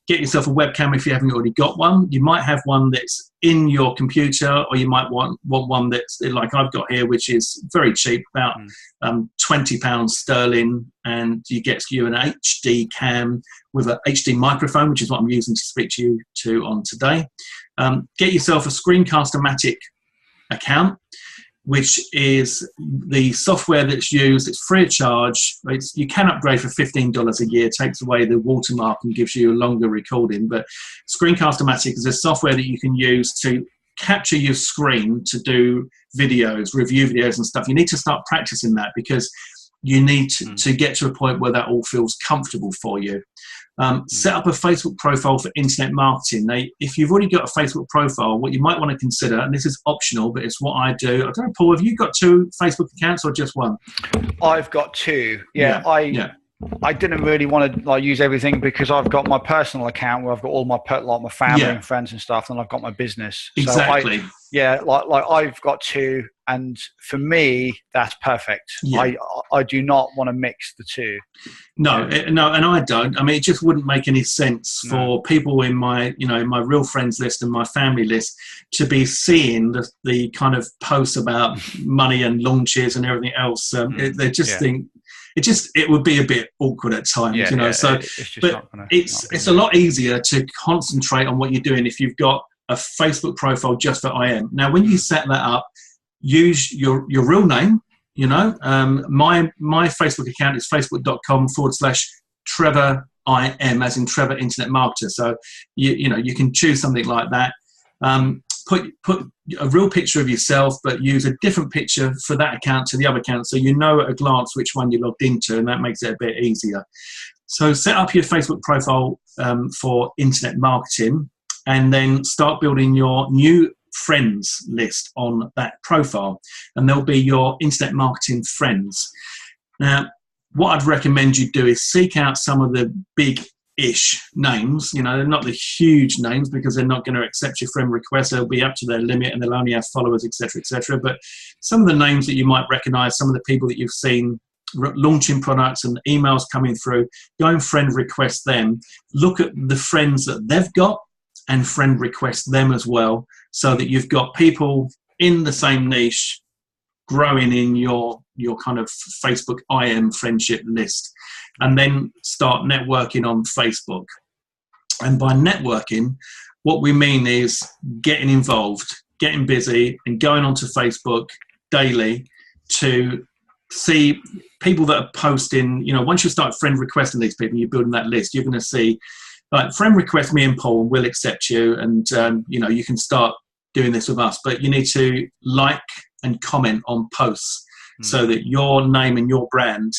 Get yourself a webcam if you haven't already got one. You might have one that's in your computer, or you might want one that's like I've got here, which is very cheap, about £20 sterling, and you get you an HD cam with an HD microphone, which is what I'm using to speak to you on today. Get yourself a Screencast-O-Matic account, which is the software that's used. It's free of charge. You can upgrade for $15 a year. It takes away the watermark and gives you a longer recording. But Screencast-O-Matic is a software that you can use to capture your screen to do videos, review videos and stuff. You need to start practicing that because you need to get to a point where that all feels comfortable for you. Set up a Facebook profile for internet marketing. Now, if you've already got a Facebook profile, what you might want to consider, and this is optional, but it's what I do. I don't know, Paul, have you got 2 Facebook accounts or just one? I've got 2. I didn't really want to like use everything because I've got my personal account where I've got all my my family and friends and stuff, and I've got my business. Exactly. So like I've got two, and for me that's perfect. Yeah. I do not want to mix the two. No, and I don't. I mean, it just wouldn't make any sense for people in my in my real friends list and my family list to be seeing the kind of posts about money and launches and everything else. They just think. It would be a bit awkward at times, So, it's a lot easier to concentrate on what you're doing if you've got a Facebook profile just for IM. Now, when you set that up, use your real name. My Facebook account is facebook.com/Trevor IM, as in Trevor Internet Marketer. So, you can choose something like that. Put a real picture of yourself, but use a different picture for that account to the other account, so you know at a glance which one you logged into, and that makes it a bit easier. So set up your Facebook profile for internet marketing, and then start building your new friends list on that profile, and there'll be your internet marketing friends. Now, what I'd recommend you do is seek out some of the big-ish names. They're not the huge names because they're not going to accept your friend request. They'll be up to their limit and they'll only have followers, etc., etc. But some of the names that you might recognize, some of the people that you've seen launching products and emails coming through, go and friend request them. Look at the friends that they've got and friend request them as well, so that you've got people in the same niche growing in your kind of Facebook IM friendship list. And then start networking on Facebook. And by networking, what we mean is getting involved, getting busy, and going onto Facebook daily to see people that are posting. Once you start friend requesting these people, you're building that list, you're going to see, like, friend request me and Paul, and we'll accept you. And, you can start doing this with us. But you need to like and comment on posts so that your name and your brand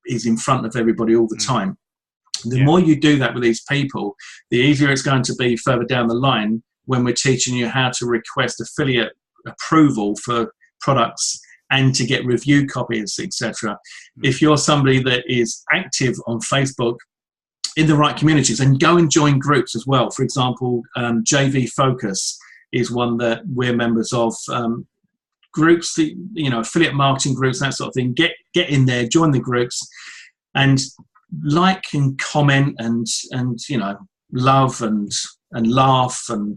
is in front of everybody all the time. The more you do that with these people, the easier it's going to be further down the line when we're teaching you how to request affiliate approval for products and to get review copies, etc. If you're somebody that is active on Facebook in the right communities, and go and join groups as well. For example, JV Focus is one that we're members of. Groups, affiliate marketing groups, that sort of thing. Get in there, join the groups, and like and comment and love and laugh and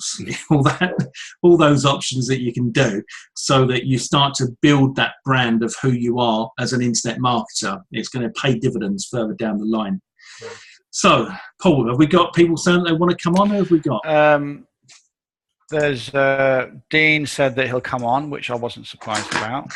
all those options that you can do, so that you start to build that brand of who you are as an internet marketer. It's going to pay dividends further down the line. So, Paul, have we got people saying they want to come on, or have we got? There's Dean said that he'll come on, which I wasn't surprised about.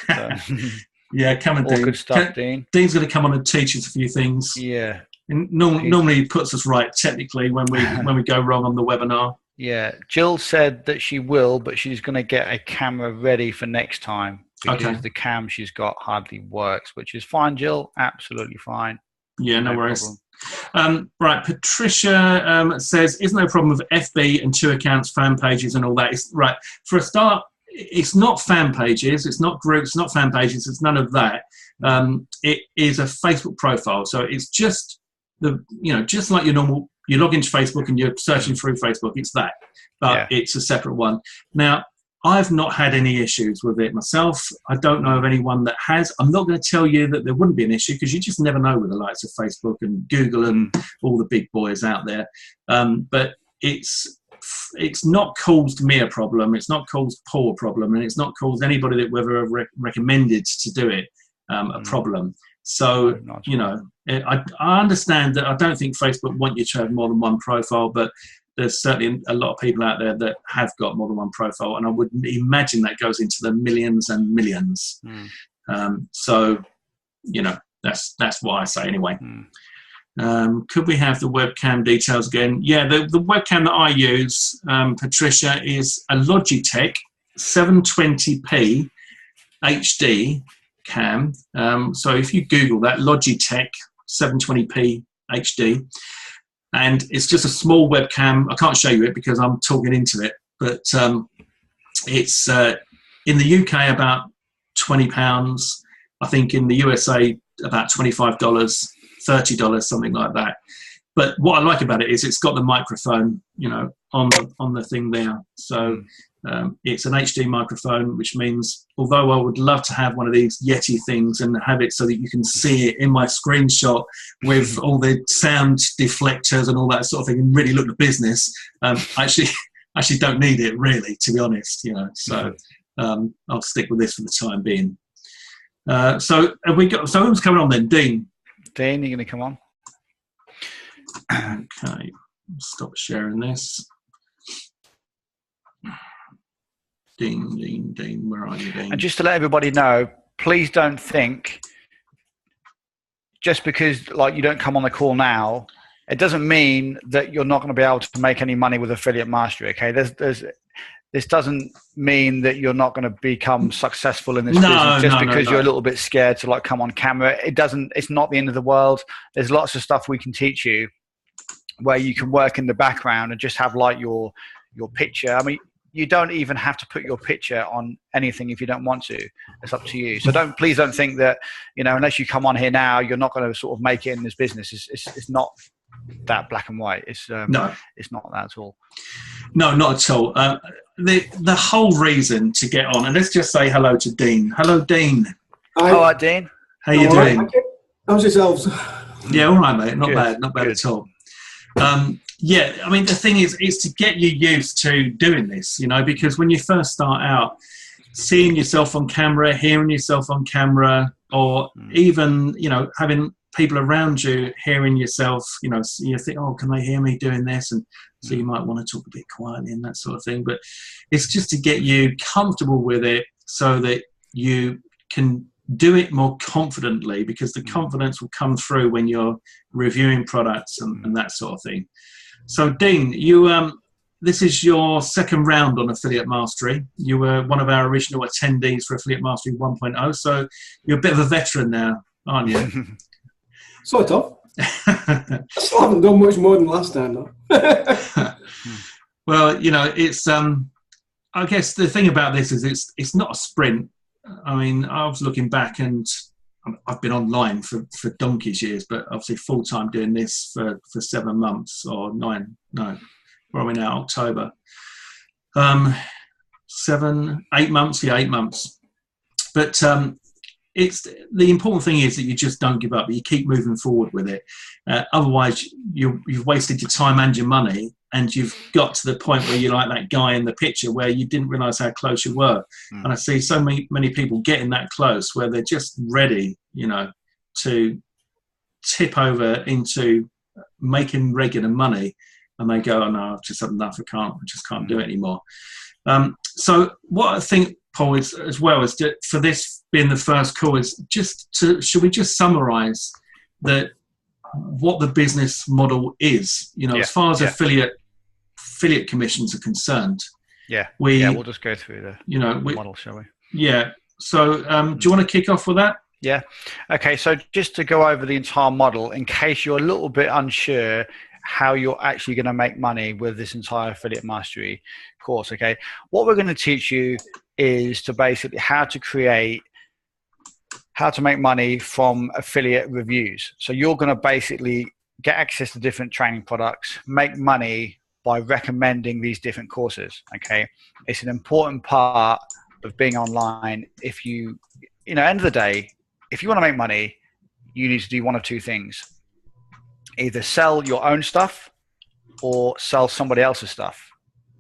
Yeah, come on, Dean. All good stuff, Dean. Dean's going to come on and teach us a few things. Yeah. And normally he puts us right technically when we go wrong on the webinar. Yeah. Jill said that she will, but she's going to get a camera ready for next time, because the cam she's got hardly works, which is fine, Jill. Absolutely fine. Yeah, no worries. Problem. Right, Patricia says, isn't there a problem with FB and 2 accounts, fan pages and all that? Right, for a start, it's not fan pages, it's not groups, not fan pages, it's none of that. It is a Facebook profile, so it's just just like your normal, you log into Facebook and you're searching through Facebook, it's that, but it's a separate one. Now, I've not had any issues with it myself. I don't know of anyone that has. I'm not going to tell you that there wouldn't be an issue, because you just never know with the likes of Facebook and Google and all the big boys out there. But it's not caused me a problem. It's not caused Paul a problem, and it's not caused anybody that we've ever recommended to do it a problem. So, I understand that I don't think Facebook want you to have more than one profile, but there's certainly a lot of people out there that have got more than one profile, and I would imagine that goes into the millions and millions. So, that's what I say anyway. Could we have the webcam details again? Yeah, the webcam that I use, Patricia, is a Logitech 720p HD cam. So if you Google that, Logitech 720p HD, and it's just a small webcam. I can't show you it because I'm talking into it, but it's in the UK about £20. I think in the USA about $25 $30, something like that. But what I like about it is it's got the microphone, you know, on the thing there. So it's an HD microphone, which means although I would love to have one of these Yeti things and have it so that you can see it in my screenshot with all the sound deflectors and all that sort of thing and really look the business, I actually don't need it really, to be honest, you know. So I'll stick with this for the time being. So who's coming on then? Dean, you're going to come on. Okay, stop sharing this. Dean, where are you, Dean? And just to let everybody know, please don't think just because like you don't come on the call now, it doesn't mean that you're not going to be able to make any money with Affiliate Mastery. Okay, this doesn't mean that you're not going to become successful in this business just because you're a little bit scared to like come on camera. It's not the end of the world. There's lots of stuff we can teach you where you can work in the background and just have like your picture. I mean, you don't even have to put your picture on anything if you don't want to. It's up to you. So please don't think that, you know, unless you come on here now, you're not going to sort of make it in this business. It's not that black and white. It's not that at all. No, not at all. The whole reason to get on, and let's just say hello to Dean. Hello, Dean. Hi. All right, Dean. How you doing? Right. How's yourselves? Yeah, all right, mate. Not bad at all. Yeah, I mean, the thing is, it's to get you used to doing this, you know, because when you first start out, seeing yourself on camera, hearing yourself on camera, or even, you know, having people around you hearing yourself, you know, you think, oh, can they hear me doing this? And so you might want to talk a bit quietly and that sort of thing. But it's just to get you comfortable with it so that you can do it more confidently, because the confidence will come through when you're reviewing products and that sort of thing. So, Dean, you this is your second round on Affiliate Mastery. You were one of our original attendees for Affiliate Mastery 1.0, so you're a bit of a veteran now, aren't you? Sort of. I still haven't done much more than last time, though. Well, you know, it's I guess the thing about this is it's not a sprint. I mean, I was looking back, and I've been online for donkey's years, but obviously full time doing this for 7 months or 9. No, where are we now? October. 8 months. Yeah, 8 months. But it's the important thing is that you just don't give up. You keep moving forward with it. Otherwise, you've wasted your time and your money, and you've got to the point where you're like that guy in the picture where you didn't realise how close you were. And I see so many people getting that close where they're just ready, you know, to tip over into making regular money, and they go, oh no, I've just had enough. I just can't do it anymore. So what I think, Paul, is as well is for this being the first call is should we just summarise what the business model is, you know, as far as affiliate commissions are concerned. We'll just go through the model, shall we? Yeah. So do you want to kick off with that? Yeah. Okay. So just to go over the entire model, in case you're a little bit unsure how you're actually going to make money with this entire Affiliate Mastery course. Okay. What we're going to teach you is to basically how to make money from affiliate reviews. So you're going to basically get access to different training products, make money by recommending these different courses. Okay. It's an important part of being online. If you end of the day, if you want to make money, you need to do one of two things: either sell your own stuff or sell somebody else's stuff.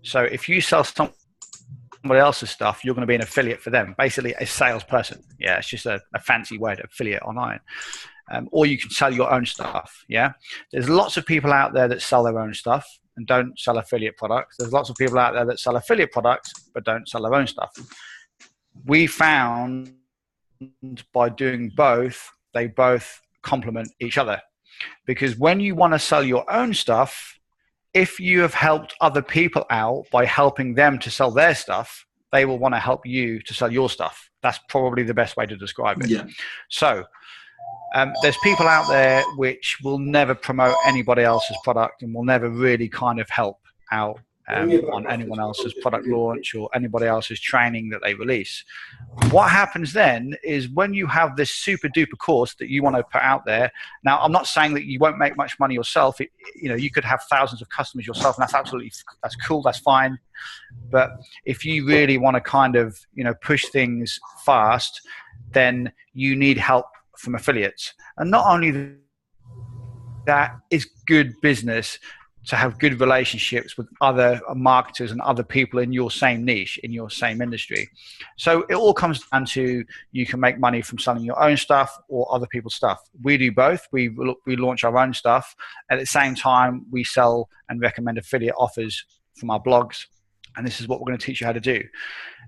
So if you sell somebody else's stuff, you're going to be an affiliate for them, basically a salesperson. Yeah, it's just a fancy word, affiliate online. Or you can sell your own stuff. Yeah, there's lots of people out there that sell their own stuff and don't sell affiliate products. There's lots of people out there that sell affiliate products but don't sell their own stuff. We found by doing both, they both complement each other. Because when you want to sell your own stuff, if you have helped other people out by helping them to sell their stuff, they will want to help you to sell your stuff. That's probably the best way to describe it. Yeah. So there's people out there which will never promote anybody else's product and will never really kind of help out on anyone else's product launch or anybody else's training that they release. What happens then is when you have this super duper course that you want to put out there. Now, I'm not saying that you won't make much money yourself. You could have thousands of customers yourself, and that's cool, that's fine. But if you really want to kind of, push things fast, then you need help from affiliates. And not only that, is good business to have good relationships with other marketers and other people in your same niche, in your same industry. So it all comes down to, you can make money from selling your own stuff or other people's stuff. We do both. We launch our own stuff. At the same time, we sell and recommend affiliate offers from our blogs. And this is what we're going to teach you how to do.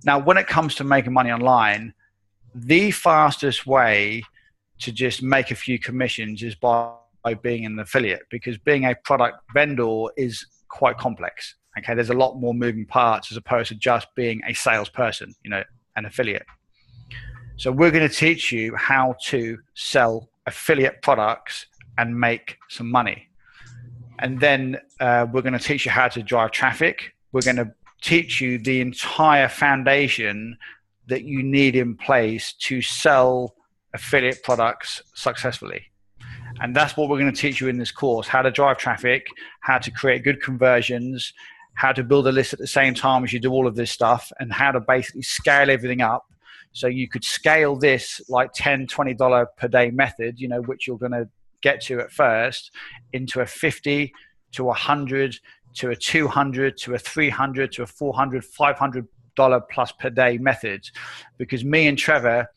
Now, when it comes to making money online, the fastest way to just make a few commissions is by being an affiliate, because being a product vendor is quite complex. Okay, there's a lot more moving parts as opposed to just being a salesperson, an affiliate. So we're going to teach you how to sell affiliate products and make some money. And then we're going to teach you how to drive traffic. We're going to teach you the entire foundation that you need in place to sell affiliate products successfully. And that's what we're going to teach you in this course: how to drive traffic, how to create good conversions, how to build a list at the same time as you do all of this stuff, and how to basically scale everything up. So you could scale this like $10, $20 per day method, which you're going to get to at first, into a $50 to $100 to a $200 to a $300 to a $400, $500 plus per day method. Because me and Trevor,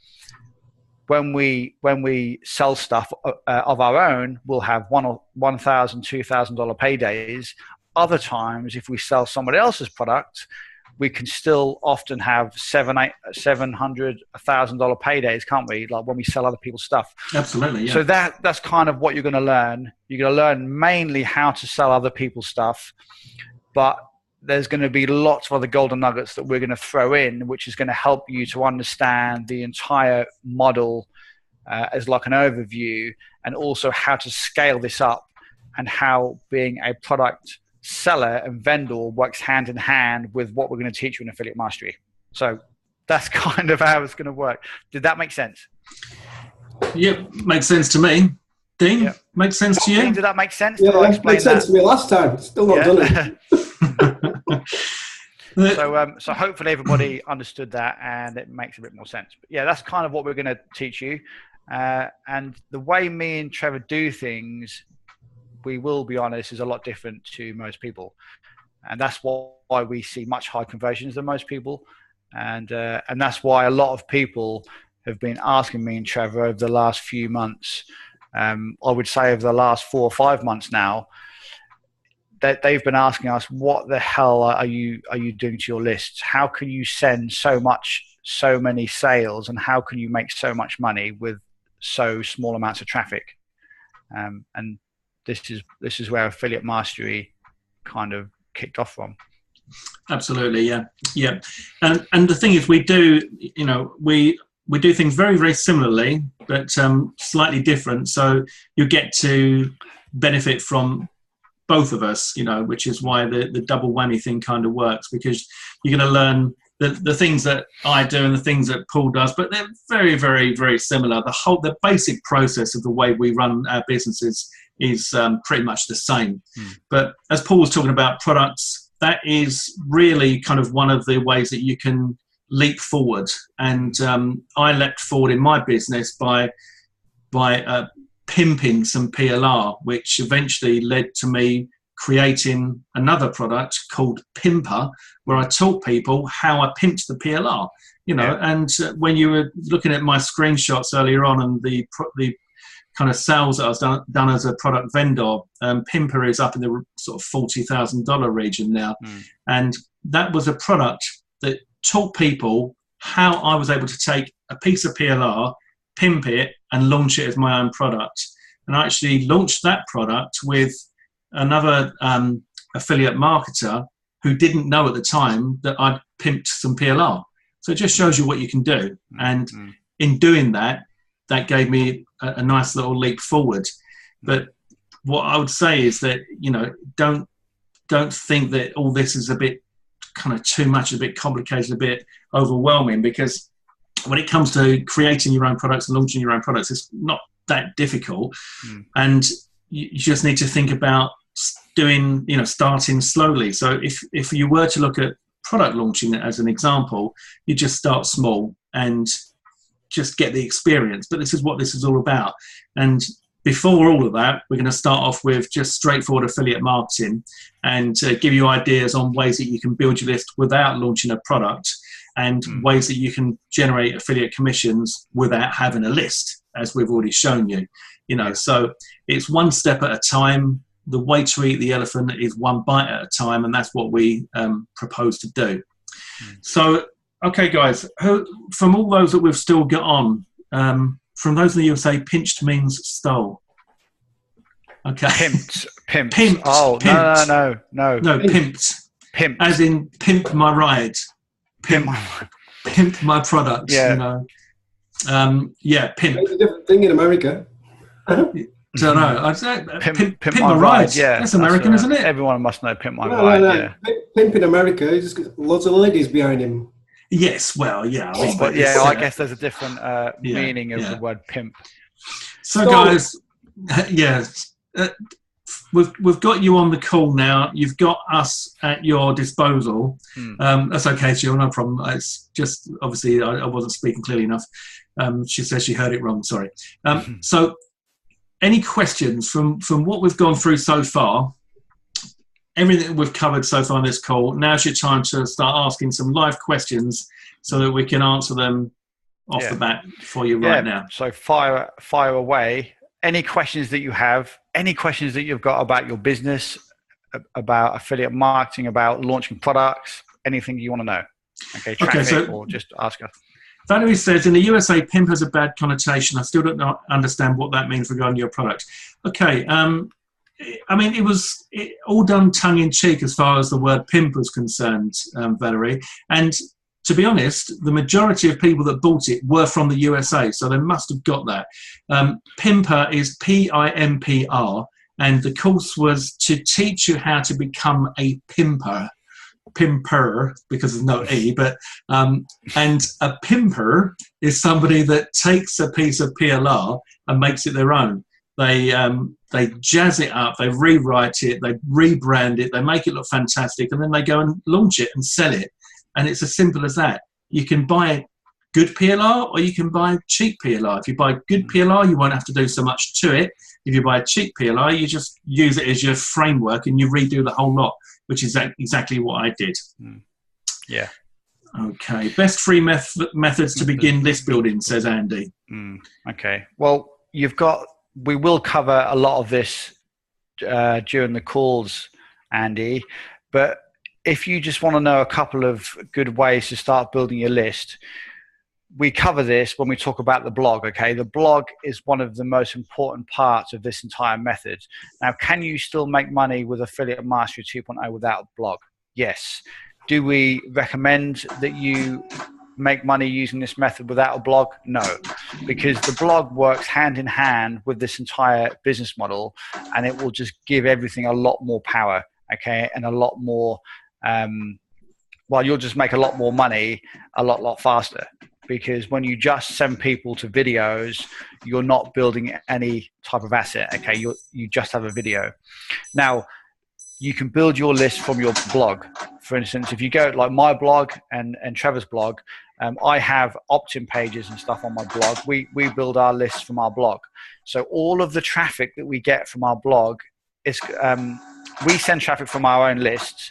when we sell stuff of our own, we'll have $1,000, $2,000 paydays. Other times, if we sell somebody else's product, we can still often have $700, $1,000 paydays, can't we? Like when we sell other people's stuff. Absolutely. Yeah. So that's kind of what you're going to learn. You're going to learn mainly how to sell other people's stuff, but there's going to be lots of other golden nuggets that we're going to throw in, which is going to help you to understand the entire model as like an overview, and also how to scale this up, and how being a product seller and vendor works hand in hand with what we're going to teach you in Affiliate Mastery. So that's kind of how it's going to work. Did that make sense? Yep, makes sense to me. Dean, yep. Makes sense to you? Dean, did that make sense? Yeah, it makes sense to me last time. Still not done it. So hopefully everybody understood that, and it makes a bit more sense. But yeah, that's kind of what we're going to teach you. And the way me and Trevor do things, we will be honest, is a lot different to most people. And that's why we see much higher conversions than most people. And that's why a lot of people have been asking me and Trevor over the last few months, I would say over the last 4 or 5 months now, that they've been asking us, what the hell are you doing to your lists? How can you send so many sales, and how can you make so much money with so small amounts of traffic? And this is where Affiliate Mastery kind of kicked off from. Absolutely, yeah. And the thing is, we do things very, very similarly, but slightly different. So you get to benefit from both of us, which is why the double whammy thing kind of works, because you're going to learn the things that I do and the things that Paul does, but they're very, very, very similar. The basic process of the way we run our businesses is pretty much the same. But as Paul was talking about products, that is really kind of one of the ways that you can leap forward. And I leapt forward in my business by pimping some PLR, which eventually led to me creating another product called Pimper, where I taught people how I pimped the PLR. And when you were looking at my screenshots earlier on and the kind of sales that I was done as a product vendor, Pimper is up in the sort of $40,000 region now. And that was a product that taught people how I was able to take a piece of PLR, pimp it, and launch it as my own product. And I actually launched that product with another affiliate marketer who didn't know at the time that I'd pimped some PLR. So it just shows you what you can do. And in doing that, that gave me a nice little leap forward. But what I would say is that, don't don't think that all this is a bit kind of too much, a bit complicated, a bit overwhelming, because when it comes to creating your own products and launching your own products, it's not that difficult. And you just need to think about doing, starting slowly. So if you were to look at product launching as an example, you just start small and just get the experience. But this is what this is all about. And before all of that, we're going to start off with just straightforward affiliate marketing and give you ideas on ways that you can build your list without launching a product, and ways that you can generate affiliate commissions without having a list, as we've already shown you. So it's one step at a time. The way to eat the elephant is one bite at a time, and that's what we propose to do. So, okay, guys, from all those that we've still got on, from those of you who say pinched means stole. Okay. Pimped. Oh, pimped. No, pimped. Pimped. As in pimp my ride. Pimp my products. Yeah. Pimp. It's a different thing in America. Don't know. I'd say pimp my ride. Yeah, that's American, isn't it? Everyone must know pimp my ride. No. Yeah. Pimp in America, he's just got lots of ladies behind him. Yes, well, yeah. But I guess there's a different meaning of the word pimp. So, guys, we've got you on the call now. You've got us at your disposal. That's okay, Jill, no problem. It's just, obviously, I wasn't speaking clearly enough. She says she heard it wrong, sorry. So, any questions from what we've gone through so far? Everything that we've covered so far on this call, now's your time to start asking some live questions so that we can answer them off the bat for you right now. So fire away. Any questions that you have, any questions that you've got about your business, about affiliate marketing, about launching products, anything you want to know. Okay, or just ask us. Valerie says, in the USA, pimp has a bad connotation. I still don't understand what that means regarding your product. Okay, I mean, it was all done tongue-in-cheek as far as the word pimp was concerned, Valerie. And to be honest, the majority of people that bought it were from the USA, so they must have got that. Pimper is P-I-M-P-R, and the course was to teach you how to become a pimper, because there's no E, but and a pimper is somebody that takes a piece of PLR and makes it their own. They jazz it up, they rewrite it, they rebrand it, they make it look fantastic, and then they go and launch it and sell it. And it's as simple as that. You can buy good PLR or you can buy cheap PLR. If you buy good PLR, you won't have to do so much to it. If you buy a cheap PLR, you just use it as your framework and you redo the whole lot, which is exactly what I did. Yeah. Okay. Best free methods to begin list building, says Andy. Okay. Well, we will cover a lot of this during the calls, Andy, but if you just want to know a couple of good ways to start building your list, we cover this when we talk about the blog, okay? The blog is one of the most important parts of this entire method. Now, can you still make money with Affiliate Mastery 2.0 without a blog? Yes. Do we recommend that you make money using this method without a blog? No, because the blog works hand in hand with this entire business model, and it will just give everything a lot more power, okay? And a lot more, you'll just make a lot more money a lot faster, because when you just send people to videos, you're not building any type of asset, okay? You just have a video. Now, you can build your list from your blog. For instance, if you go like my blog and Trevor's blog, I have opt-in pages and stuff on my blog. We build our lists from our blog. So all of the traffic that we get from our blog is, we send traffic from our own lists,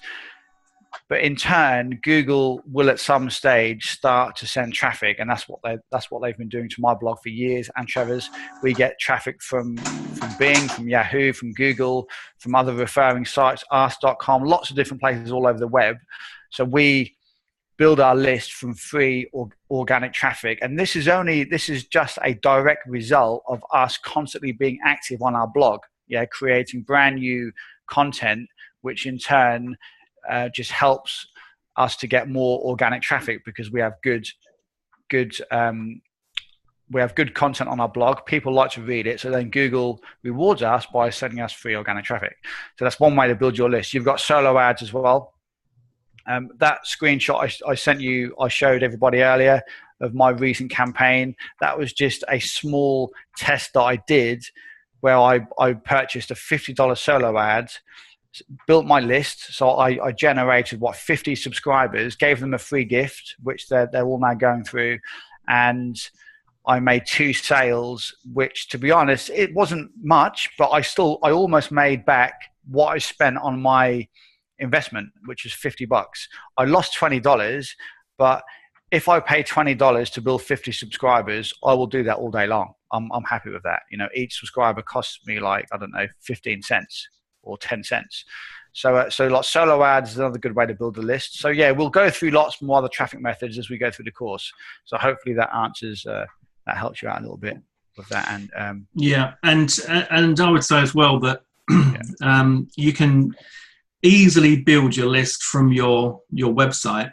but in turn, Google will at some stage start to send traffic, and that's what they've been doing to my blog for years. And Trevor's, we get traffic from Bing, from Yahoo, from Google, from other referring sites, Ask.com, lots of different places all over the web. So we build our list from free organic traffic, and this is just a direct result of us constantly being active on our blog, creating brand new content, which in turn just helps us to get more organic traffic, because we have good we have good content on our blog. People like to read it. So then Google rewards us by sending us free organic traffic. So that's one way to build your list. You've got solo ads as well. That screenshot I sent you, I showed everybody earlier of my recent campaign. That was just a small test that I did where I purchased a $50 solo ad, built my list. So I generated 50 subscribers, gave them a free gift, which they're all now going through. And I made 2 sales, which, to be honest, it wasn't much, but I almost made back what I spent on my investment, which was $50. I lost $20, but if I pay $20 to build 50 subscribers, I will do that all day long. I'm happy with that. Each subscriber costs me 15 cents or 10 cents. So like solo ads is another good way to build a list. So yeah, we'll go through lots more other traffic methods as we go through the course. So hopefully that answers, that helps you out a little bit with that. And yeah, and I would say as well that you can easily build your list from your website,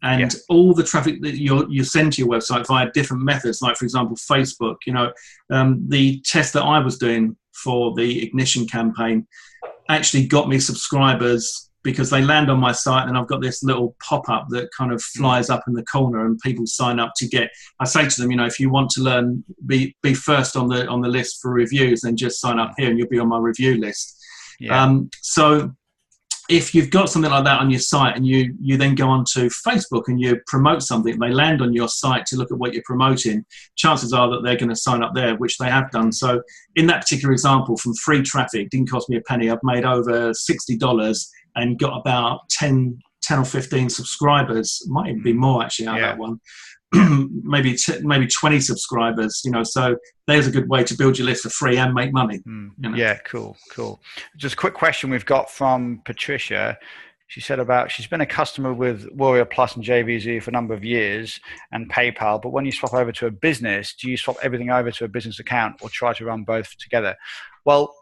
and all the traffic that you send to your website via different methods, like for example Facebook. The test that I was doing for the Ignition campaign actually got me subscribers because they land on my site, and I've got this little pop-up that kind of flies up in the corner, and people sign up to get. I say to them, if you want to learn, be first on the list for reviews, then just sign up here, and you'll be on my review list. Yeah. So if you've got something like that on your site, and you then go onto Facebook and you promote something, they land on your site to look at what you're promoting, chances are that they're going to sign up there, which they have done. So in that particular example, from free traffic, didn't cost me a penny, I've made over $60 and got about 10 or 15 subscribers. Might even be more actually out of that one. maybe 20 subscribers. So there's a good way to build your list for free and make money. Yeah, cool. Just a quick question we've got from Patricia. She said she's been a customer with Warrior Plus and JVZoo for a number of years and PayPal, but when you swap over to a business, do you swap everything over to a business account or try to run both together? Well,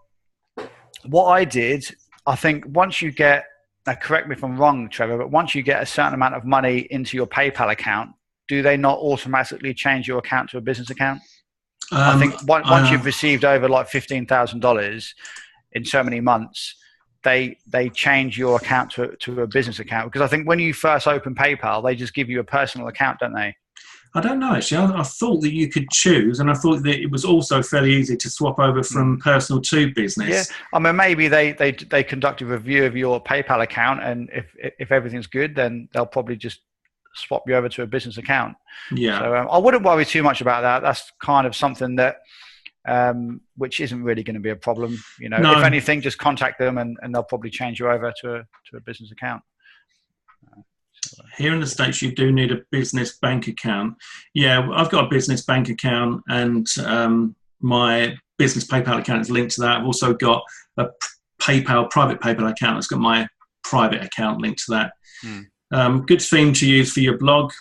what I did, I think once you get, now correct me if I'm wrong, Trevor, but once you get a certain amount of money into your PayPal account, do they not automatically change your account to a business account? I think once you've received over $15,000 in so many months, they change your account to a business account. Because I think when you first open PayPal, they just give you a personal account, don't they? I don't know, actually. I thought that you could choose, and I thought that it was also fairly easy to swap over from personal to business. Yeah, I mean, maybe they conduct a review of your PayPal account, and if everything's good, then they'll probably just swap you over to a business account. Yeah. So I wouldn't worry too much about that. That's kind of something that which isn't really going to be a problem. No. If anything, just contact them and they'll probably change you over to a business account. Here in the States, you do need a business bank account. Yeah, I've got a business bank account, and my business PayPal account is linked to that. I've also got a private PayPal account that's got my private account linked to that. Good theme to use for your blog.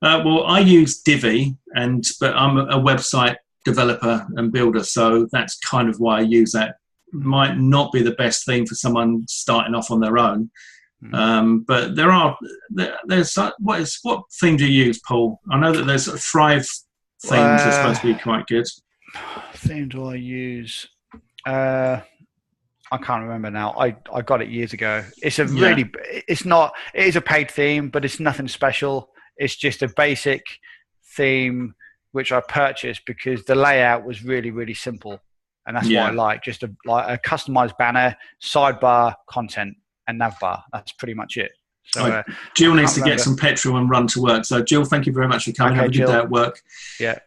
Well, I use Divi, but I'm a website developer and builder, so that's kind of why I use that. Might not be the best theme for someone starting off on their own, but there's what theme do you use, Paul? I know that there's Thrive themes are supposed to be quite good. Theme do I use? I can't remember now. I got it years ago. It's it is a paid theme, but it's nothing special. It's just a basic theme which I purchased because the layout was really, really simple. And that's what I like. Just a customized banner, sidebar, content, and navbar. That's pretty much it. So Jill needs to get some petrol and run to work. So Jill, thank you very much for coming. Have a good day at work. Yeah.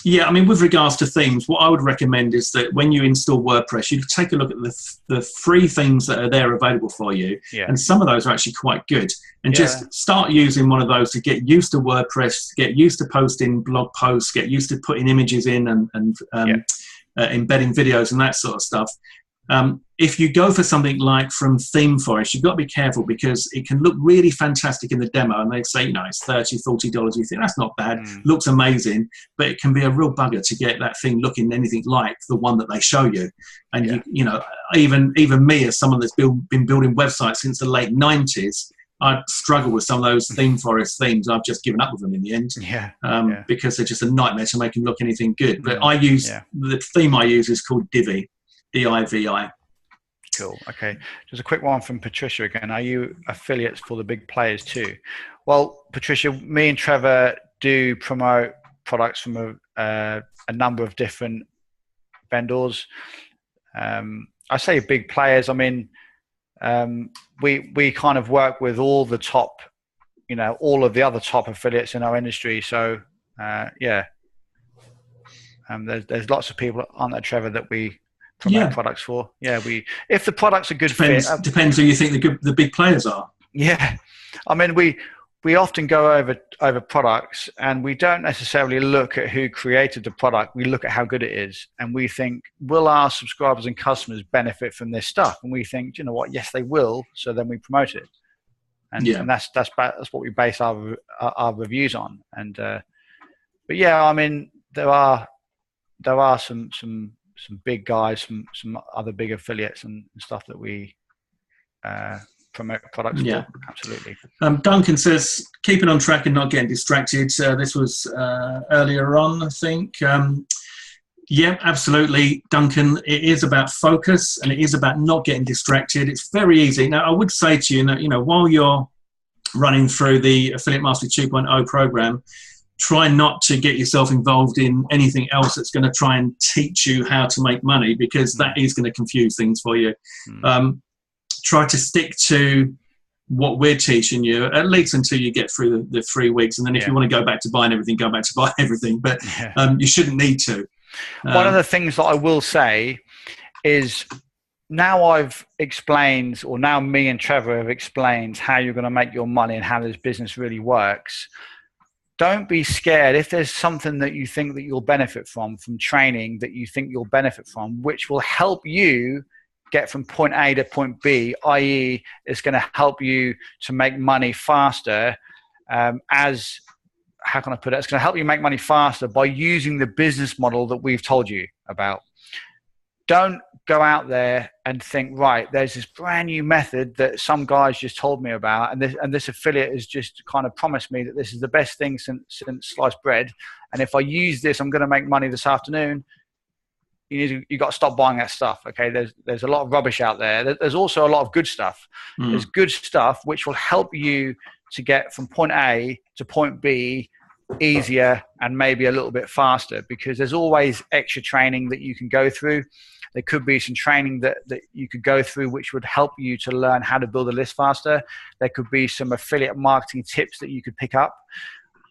Yeah, I mean, with regards to themes, what I would recommend is that when you install WordPress, you take a look at the free themes that are there available for you. Yeah. And some of those are actually quite good. And just start using one of those to get used to WordPress, get used to posting blog posts, get used to putting images in and embedding videos and that sort of stuff. If you go for something like from ThemeForest, you've got to be careful because it can look really fantastic in the demo, and they say, it's $30, $40. You think that's not bad, looks amazing, but it can be a real bugger to get that thing looking anything like the one that they show you. And even me, as someone that's been building websites since the late 90s, I'd struggle with some of those theme forest themes. I've just given up with them in the end. Because they're just a nightmare to make them look anything good. But I use the theme I use is called Divi, D-I-V-I. Cool. Okay. Just a quick one from Patricia again. Are you affiliates for the big players too? Well, Patricia, me and Trevor do promote products from a number of different vendors. I say big players. I mean, we kind of work with all the top, all of the other top affiliates in our industry. So there's lots of people, aren't there, Trevor, that we promote products for. If the product's a good fit, depends who you think the big players are. I mean, we often go over products, and we don't necessarily look at who created the product. We look at how good it is, and we think, will our subscribers and customers benefit from this stuff? And we think, you know what, yes, they will. So then we promote it, and that's what we base our reviews on. And but I mean, there are some big guys, some other big affiliates and stuff that we promote products for. Absolutely. Duncan says, keeping on track and not getting distracted. This was earlier on, I think. Absolutely, Duncan. It is about focus, and it is about not getting distracted. It's very easy. Now, I would say to you, while you're running through the Affiliate Mastery 2.0 program, try not to get yourself involved in anything else that's going to try and teach you how to make money, because that is going to confuse things for you. Try to stick to what we're teaching you, at least until you get through the 3 weeks. And then if you want to go back to buying everything, go back to buying everything. But you shouldn't need to. One of the things that I will say is, now I've explained, or now me and Trevor have explained how you're going to make your money and how this business really works. Don't be scared if there's something that you think that you'll benefit from training that you think you'll benefit from, which will help you get from point A to point B, i.e. it's going to help you to make money faster. How can I put it? It's going to help you make money faster by using the business model that we've told you about. Don't go out there and think, right, there's this brand new method that some guys just told me about, and this affiliate has just kind of promised me that this is the best thing since sliced bread, and if I use this, I'm going to make money this afternoon. You got to stop buying that stuff. Okay, there's a lot of rubbish out there. There's also a lot of good stuff. There's good stuff which will help you to get from point A to point B easier and maybe a little bit faster, because there's always extra training that you can go through. There could be some training that you could go through which would help you to learn how to build a list faster. There could be some affiliate marketing tips that you could pick up.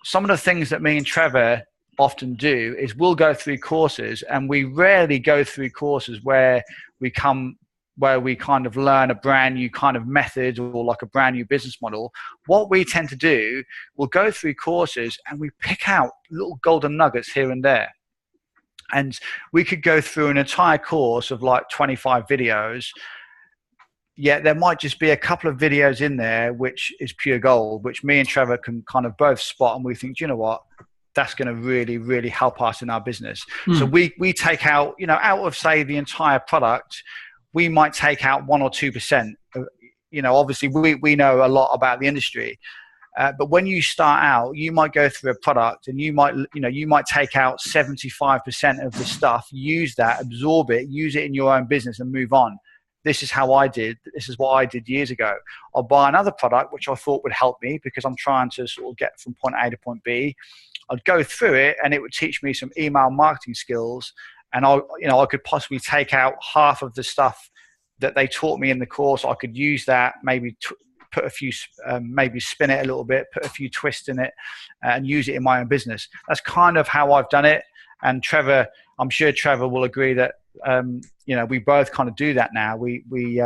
Some of the things that me and Trevor often do is we'll go through courses, and we rarely go through courses where we kind of learn a brand new kind of method or like a brand new business model. What we tend to do, we'll go through courses and we pick out little golden nuggets here and there. And we could go through an entire course of like 25 videos. Yet there might just be a couple of videos in there which is pure gold, which me and Trevor can kind of both spot, and we think, do you know what? That's going to really, really help us in our business. So we take out, out of say the entire product, we might take out 1 or 2%. Obviously we know a lot about the industry, but when you start out, you might go through a product and you might take out 75% of the stuff, use that, absorb it, use it in your own business and move on. This is how I did. This is what I did years ago. I'll buy another product, which I thought would help me because I'm trying to sort of get from point A to point B. I'd go through it and it would teach me some email marketing skills. And I could possibly take out half of the stuff that they taught me in the course. I could use that, maybe put a few, maybe spin it a little bit, put a few twists in it, and use it in my own business. That's kind of how I've done it. And Trevor, I'm sure Trevor will agree that we both kind of do that now. We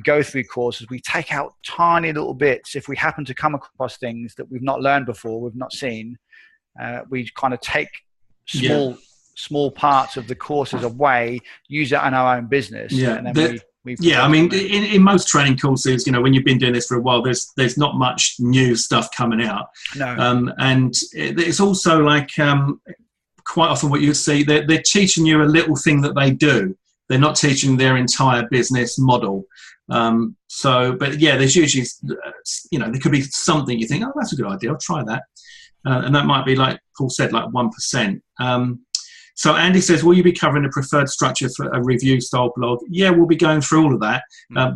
go through courses, we take out tiny little bits. If we happen to come across things that we've not learned before, we've not seen, we kind of take small parts of the courses away, use it in our own business. And then I mean, in most training courses, when you've been doing this for a while, there's not much new stuff coming out. No. And it's also like quite often what you see, they're teaching you a little thing that they do They're not teaching their entire business model. But yeah, there's usually, there could be something you think, oh, that's a good idea, I'll try that. And that might be, like Paul said, like 1%. So Andy says, will you be covering a preferred structure for a review style blog? Yeah, we'll be going through all of that.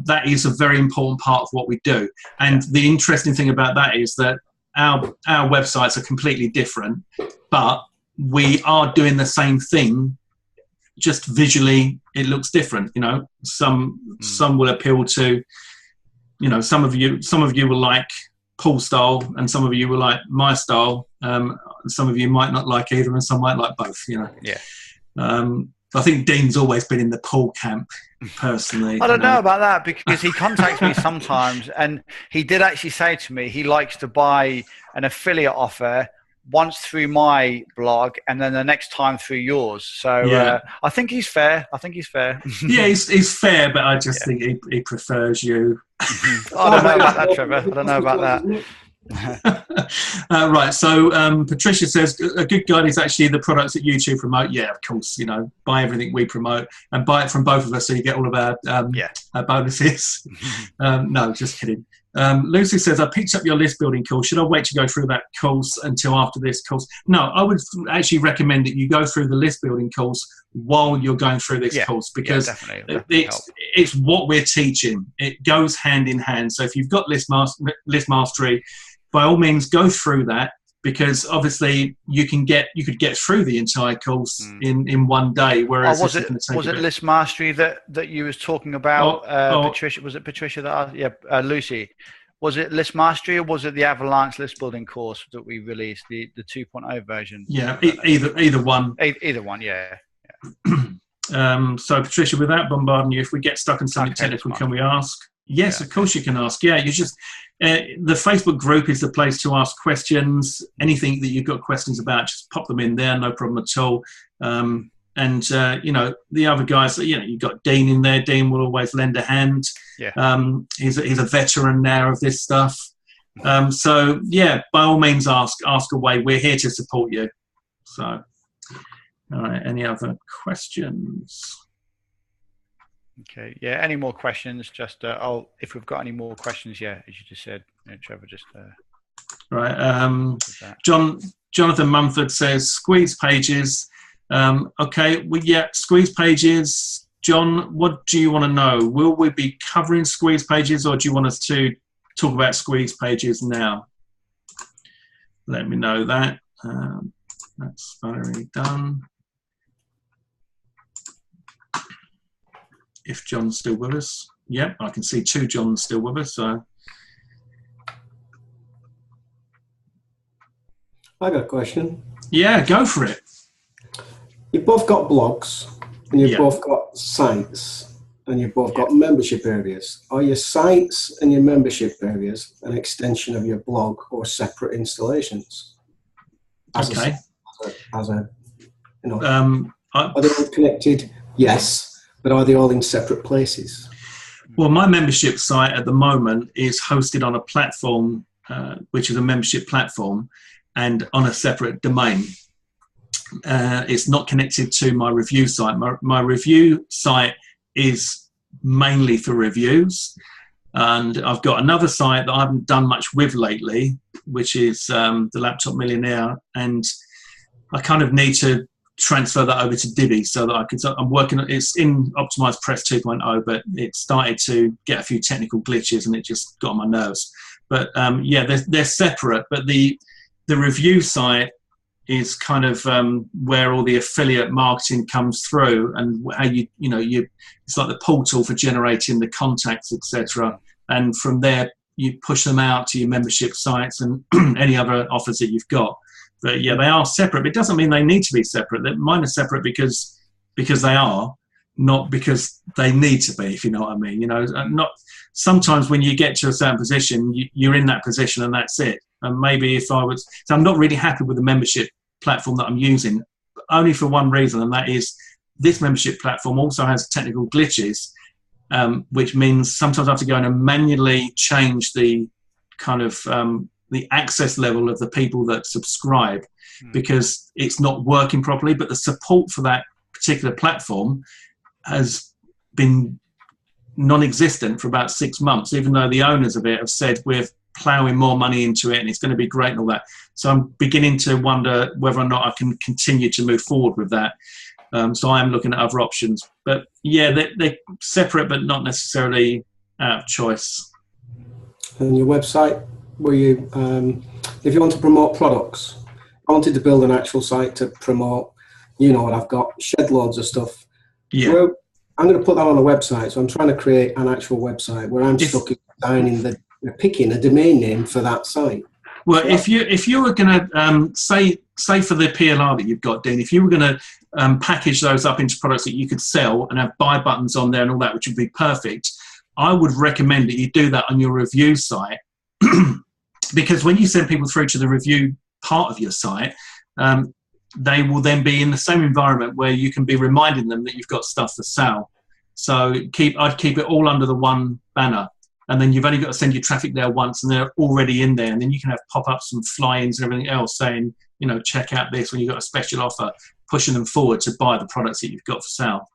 That is a very important part of what we do. And the interesting thing about that is that our websites are completely different, but we are doing the same thing, just visually it looks different. Some will appeal to, some of you will like Paul's style, and some of you will like my style. Some of you might not like either, and some might like both. Yeah. I think Dean's always been in the Paul camp, personally. I don't know about that, because he contacts me sometimes, and he did actually say to me he likes to buy an affiliate offer once through my blog and then the next time through yours. So I think he's fair. Yeah, he's fair, but I just think he prefers you. I don't know about that, Trevor. I don't know about that. Right, so Patricia says a good guide is actually the products that YouTube promote. Yeah, of course, buy everything we promote and buy it from both of us so you get all of our bonuses. No, just kidding. Lucy says, I picked up your list building course. Should I wait to go through that course until after this course? No, I would actually recommend that you go through the list building course while you're going through this course, because it's what we're teaching. It goes hand in hand. So if you've got list mastery, by all means go through that, because obviously you could get through the entire course in one day. Whereas was it list mastery that you was talking about, Patricia? Was it Patricia that Lucy? Was it list mastery, or was it the Avalanche list building course that we released, the 2.0 version? Yeah, either one. Either one, yeah. So Patricia, without bombarding you, if we get stuck on something technical, can we ask? Yes, of course you can ask. Yeah, you just the Facebook group is the place to ask questions. Anything that you've got questions about, just pop them in there, no problem at all. And the other guys, you've got Dean in there. Dean will always lend a hand. Yeah. He's a veteran now of this stuff. So yeah, by all means ask away. We're here to support you. So, all right. Any other questions? Okay. Yeah. Any more questions? Just if we've got any more questions, as you just said, Trevor, just right. Jonathan Mumford says squeeze pages. Okay. Squeeze pages. John, what do you want to know? Will we be covering squeeze pages, or do you want us to talk about squeeze pages now? Let me know that. That's already done. If John's still with us. Yep, I can see two Johns still with us. So I got a question. Yeah, go for it. You've both got blogs, and you've both got sites, and you've both got membership areas. Are your sites and your membership areas an extension of your blog, or separate installations? Are they all connected? Yes. But are they all in separate places? Well, my membership site at the moment is hosted on a platform, which is a membership platform, and on a separate domain. It's not connected to my review site. My review site is mainly for reviews. And I've got another site that I haven't done much with lately, which is the Laptop Millionaire. And I kind of need to transfer that over to Divi so that I'm working. It's in Optimized Press 2.0, but it started to get a few technical glitches and it just got on my nerves. But they're separate. But the review site is kind of where all the affiliate marketing comes through, and how it's like the portal for generating the contacts, etc. And from there you push them out to your membership sites and any other offers that you've got. But yeah, they are separate. But it doesn't mean they need to be separate. Mine are separate because they are, not because they need to be, if you know what I mean. Not sometimes when you get to a certain position, you're in that position and that's it. And maybe so I'm not really happy with the membership platform that I'm using, only for one reason, and that is this membership platform also has technical glitches, which means sometimes I have to go in and manually change the kind of the access level of the people that subscribe because it's not working properly. But the support for that particular platform has been non-existent for about 6 months, even though the owners of it have said we're ploughing more money into it and it's going to be great and all that. So I'm beginning to wonder whether or not I can continue to move forward with that. So I am looking at other options. But yeah, they're separate, but not necessarily out of choice. And your website, where you, if you want to promote products, I wanted to build an actual site to promote, you know what I've got, shed loads of stuff. Yeah. Well, I'm going to put that on a website. So I'm trying to create an actual website where I'm stuck in designing picking a domain name for that site. Well, so if you were going to say for the PLR that you've got, Dean, if you were going to package those up into products that you could sell and have buy buttons on there and all that, which would be perfect, I would recommend that you do that on your review site, because when you send people through to the review part of your site, they will then be in the same environment where you can be reminding them that you've got stuff for sale. So I'd keep it all under the one banner. And then you've only got to send your traffic there once and they're already in there. And then you can have pop-ups and fly-ins and everything else saying, you know, check out this when you've got a special offer, pushing them forward to buy the products that you've got for sale.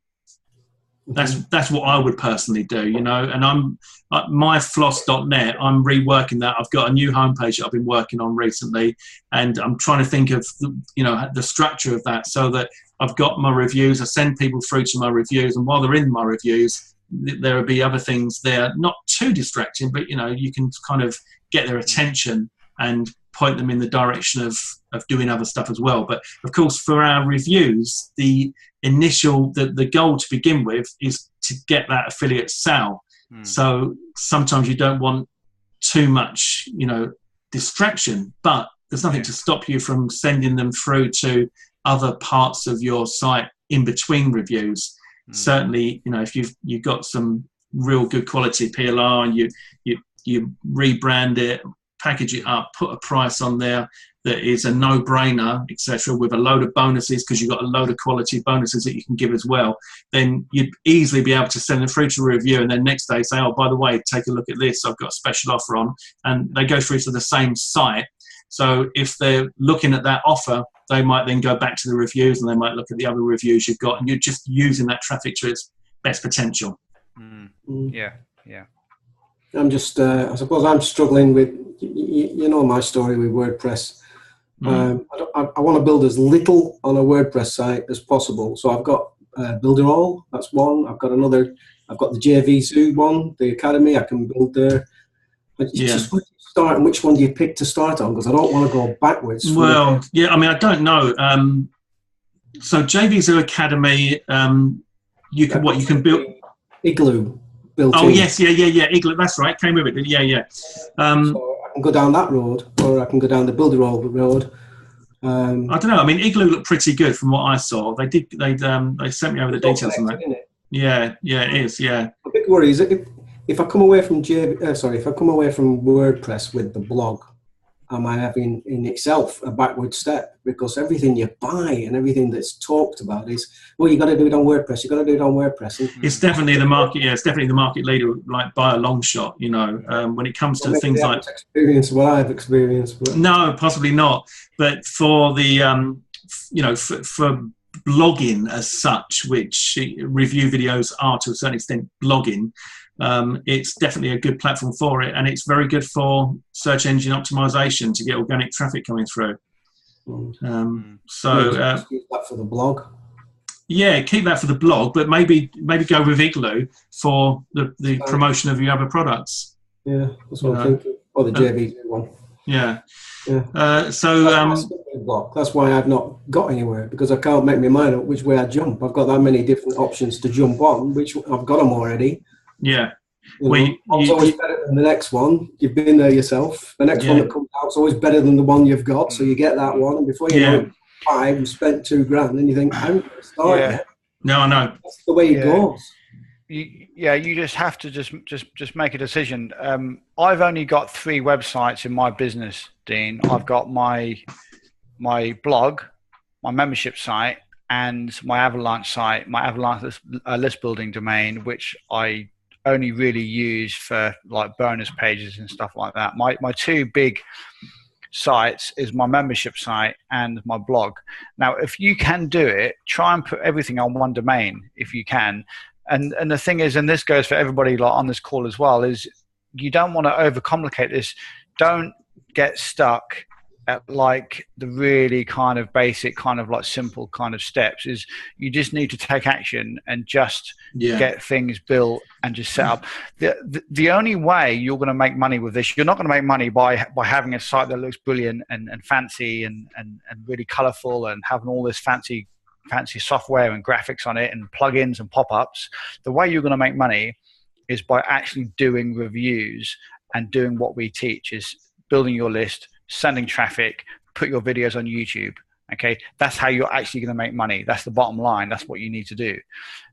That's what I would personally do, you know. And I'm myfloss.net, I'm reworking that. I've got a new homepage that I've been working on recently, and I'm trying to think of, you know, the structure of that so that I've got my reviews. I send people through to my reviews, and while they're in my reviews, there will be other things there, not too distracting, but, you know, you can kind of get their attention and point them in the direction of doing other stuff as well. But of course, for our reviews, the goal to begin with is to get that affiliate sale. So sometimes you don't want too much, you know, distraction, but there's nothing to stop you from sending them through to other parts of your site in between reviews. Certainly, you know, if you've got some real good quality PLR and you rebrand it, package it up, put a price on there that is a no-brainer, etc., with a load of bonuses, because you've got a load of quality bonuses that you can give as well, then you'd easily be able to send them through to a review and then next day say, oh, by the way, take a look at this, I've got a special offer on, and they go through to the same site. So if they're looking at that offer, they might then go back to the reviews and they might look at the other reviews you've got, and you're just using that traffic to its best potential. Yeah. I'm just, I suppose I'm struggling with, you know, my story with WordPress. I want to build as little on a WordPress site as possible. So I've got Builderall, that's one. I've got another, I've got the JVZoo one, the Academy, I can build there. Just where do you start, and which one do you pick to start on? Because I don't want to go backwards. Well, yeah, I mean, I don't know. So JVZoo Academy, you can build Igloo built in. In. Yes, yeah. Igloo, that's right. Came with it. Yeah. So I can go down that road, or I can go down the Builderall road. I don't know. I mean, Igloo looked pretty good from what I saw. They sent me over the details on that. Yeah, it is. Yeah. The big worry is if I come away from WordPress with the blog, am I having in itself a backward step? Because everything you buy and everything that's talked about is, well, you got to do it on WordPress. You got to do it on WordPress. It's definitely the market. Yeah, it's definitely the market leader, like by a long shot. You know, when it comes to things like experience what I've experienced. But. No, possibly not. But for the you know, for blogging as such, which review videos are to a certain extent blogging. It's definitely a good platform for it, and it's very good for search engine optimization to get organic traffic coming through. So keep that for the blog. Yeah, keep that for the blog, but maybe go with Igloo for the promotion of your other products. Yeah, that's what I'm thinking. Or the JVZoo one. Yeah. That's why I've not got anywhere, because I can't make my mind up which way I jump. I've got that many different options to jump on, which I've got them already. Yeah. It's always better than the next one. You've been there yourself. The next one that comes out is always better than the one you've got, so you get that one. And before you know it, you spent $2,000, and you think, I haven't started yet. No, I know. That's the way it goes. You just have to just make a decision. I've only got 3 websites in my business, Dean. I've got my blog, my membership site, and my Avalanche site, my Avalanche list building domain, which I only really use for like bonus pages and stuff like that. My 2 big sites is my membership site and my blog. Now, if you can do it, try and put everything on one domain if you can. And the thing is, and this goes for everybody like on this call as well, is you don't want to overcomplicate this. Don't get stuck at like the really kind of basic, kind of like simple kind of steps. Is you just need to take action and just get things built and just set up. The only way you're going to make money with this, you're not going to make money by having a site that looks brilliant and fancy and really colorful and having all this fancy software and graphics on it and plugins and pop-ups. The way you're going to make money is by actually doing reviews and doing what we teach, is building your list, sending traffic, put your videos on YouTube. Okay, that's how you're actually going to make money. That's the bottom line. That's what you need to do.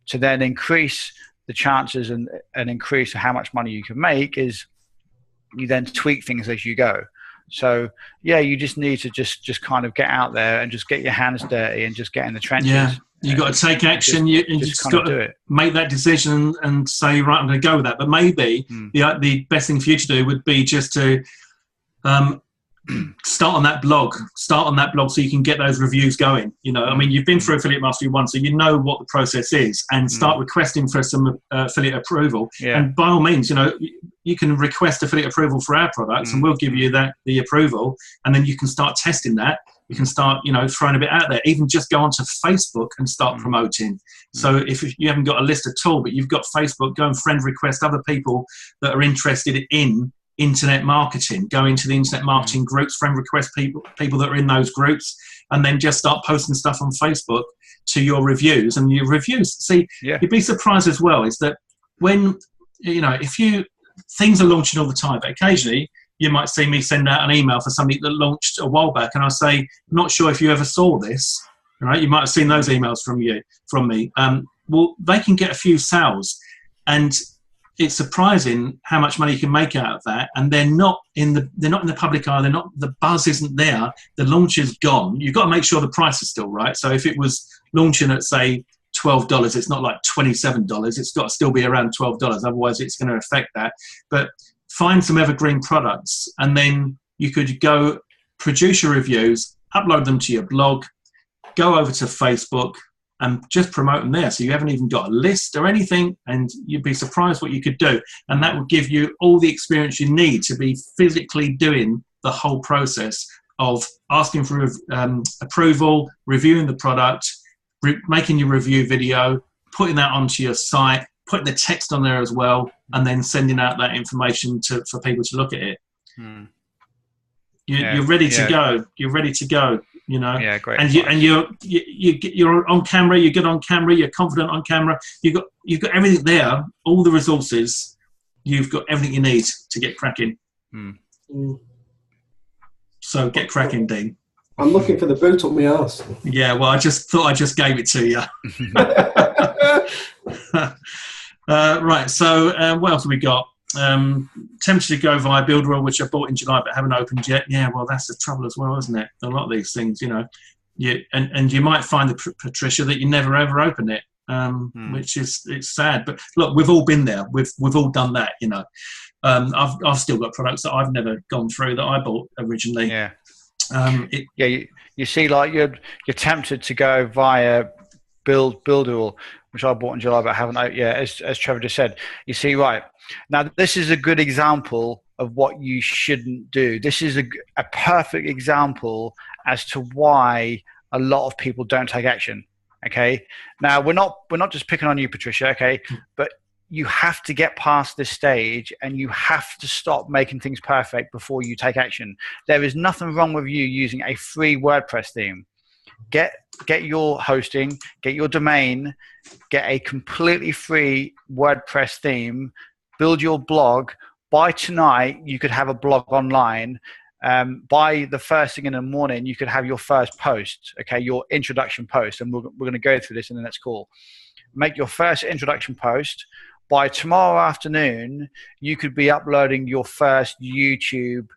To then increase the chances and increase how much money you can make, is you then tweak things as you go. So yeah, you just need to just kind of get out there and just get your hands dirty and just get in the trenches. Yeah, you got to take action. You just got to make that decision and say, right, I'm going to go with that. But maybe the best thing for you to do would be just to start on that blog so you can get those reviews going. You know, I mean, you've been through Affiliate Mastery 1, so you know what the process is, and start requesting for some affiliate approval. And by all means, you know, you can request affiliate approval for our products and we'll give you the approval, and then you can start testing that. You can start, you know, throwing a bit out there. Even just go onto Facebook and start promoting. So if you haven't got a list at all, but you've got Facebook, go and friend request other people that are interested in internet marketing. Go into the internet marketing groups, friend request people that are in those groups, and then just start posting stuff on Facebook to your reviews. And your reviews, see, you'd be surprised as well, is that when, you know, things are launching all the time, but occasionally you might see me send out an email for something that launched a while back, and I say, not sure if you ever saw this, right? You might have seen those emails from me. Well, they can get a few sales, and it's surprising how much money you can make out of that. And they're not in the public eye. The buzz isn't there. The launch is gone. You've got to make sure the price is still right. So if it was launching at, say, $12, it's not like $27. It's got to still be around $12. Otherwise, it's going to affect that. But find some evergreen products, and then you could go produce your reviews, upload them to your blog, go over to Facebook, and just promote them there. So you haven't even got a list or anything, and you'd be surprised what you could do. And that would give you all the experience you need to be physically doing the whole process of asking for approval, reviewing the product, making your review video, putting that onto your site, putting the text on there as well, and then sending out that information for people to look at it. You're ready to go. You're ready to go. You know, great. And you're on camera. You're good on camera. You're confident on camera. You've got everything there. All the resources. You've got everything you need to get cracking. So get cracking, Dean. I'm looking for the boot up my arse. Yeah, well, I just thought I just gave it to you. Right. So what else have we got? Tempted to go via Builderall, which I bought in July but haven't opened yet. Yeah, well, that's the trouble as well, isn't it? A lot of these things, you know, and you might find, Patricia, that you never ever open it, which it's sad. But look, we've all been there. We've all done that, you know. I've still got products that I've never gone through that I bought originally. You see, like you're tempted to go via Builderall, which I bought in July but haven't yet, as Trevor just said. You see, right now, this is a good example of what you shouldn't do. This is a perfect example as to why a lot of people don't take action. Okay, now we're not just picking on you, Patricia. Okay, but you have to get past this stage, and you have to stop making things perfect before you take action. There is nothing wrong with you using a free WordPress theme. Get your hosting, get your domain, get a completely free WordPress theme, build your blog. By tonight, you could have a blog online. By the first thing in the morning, you could have your first post, okay, your introduction post. And we're going to go through this in the next call. Make your first introduction post. By tomorrow afternoon, you could be uploading your first YouTube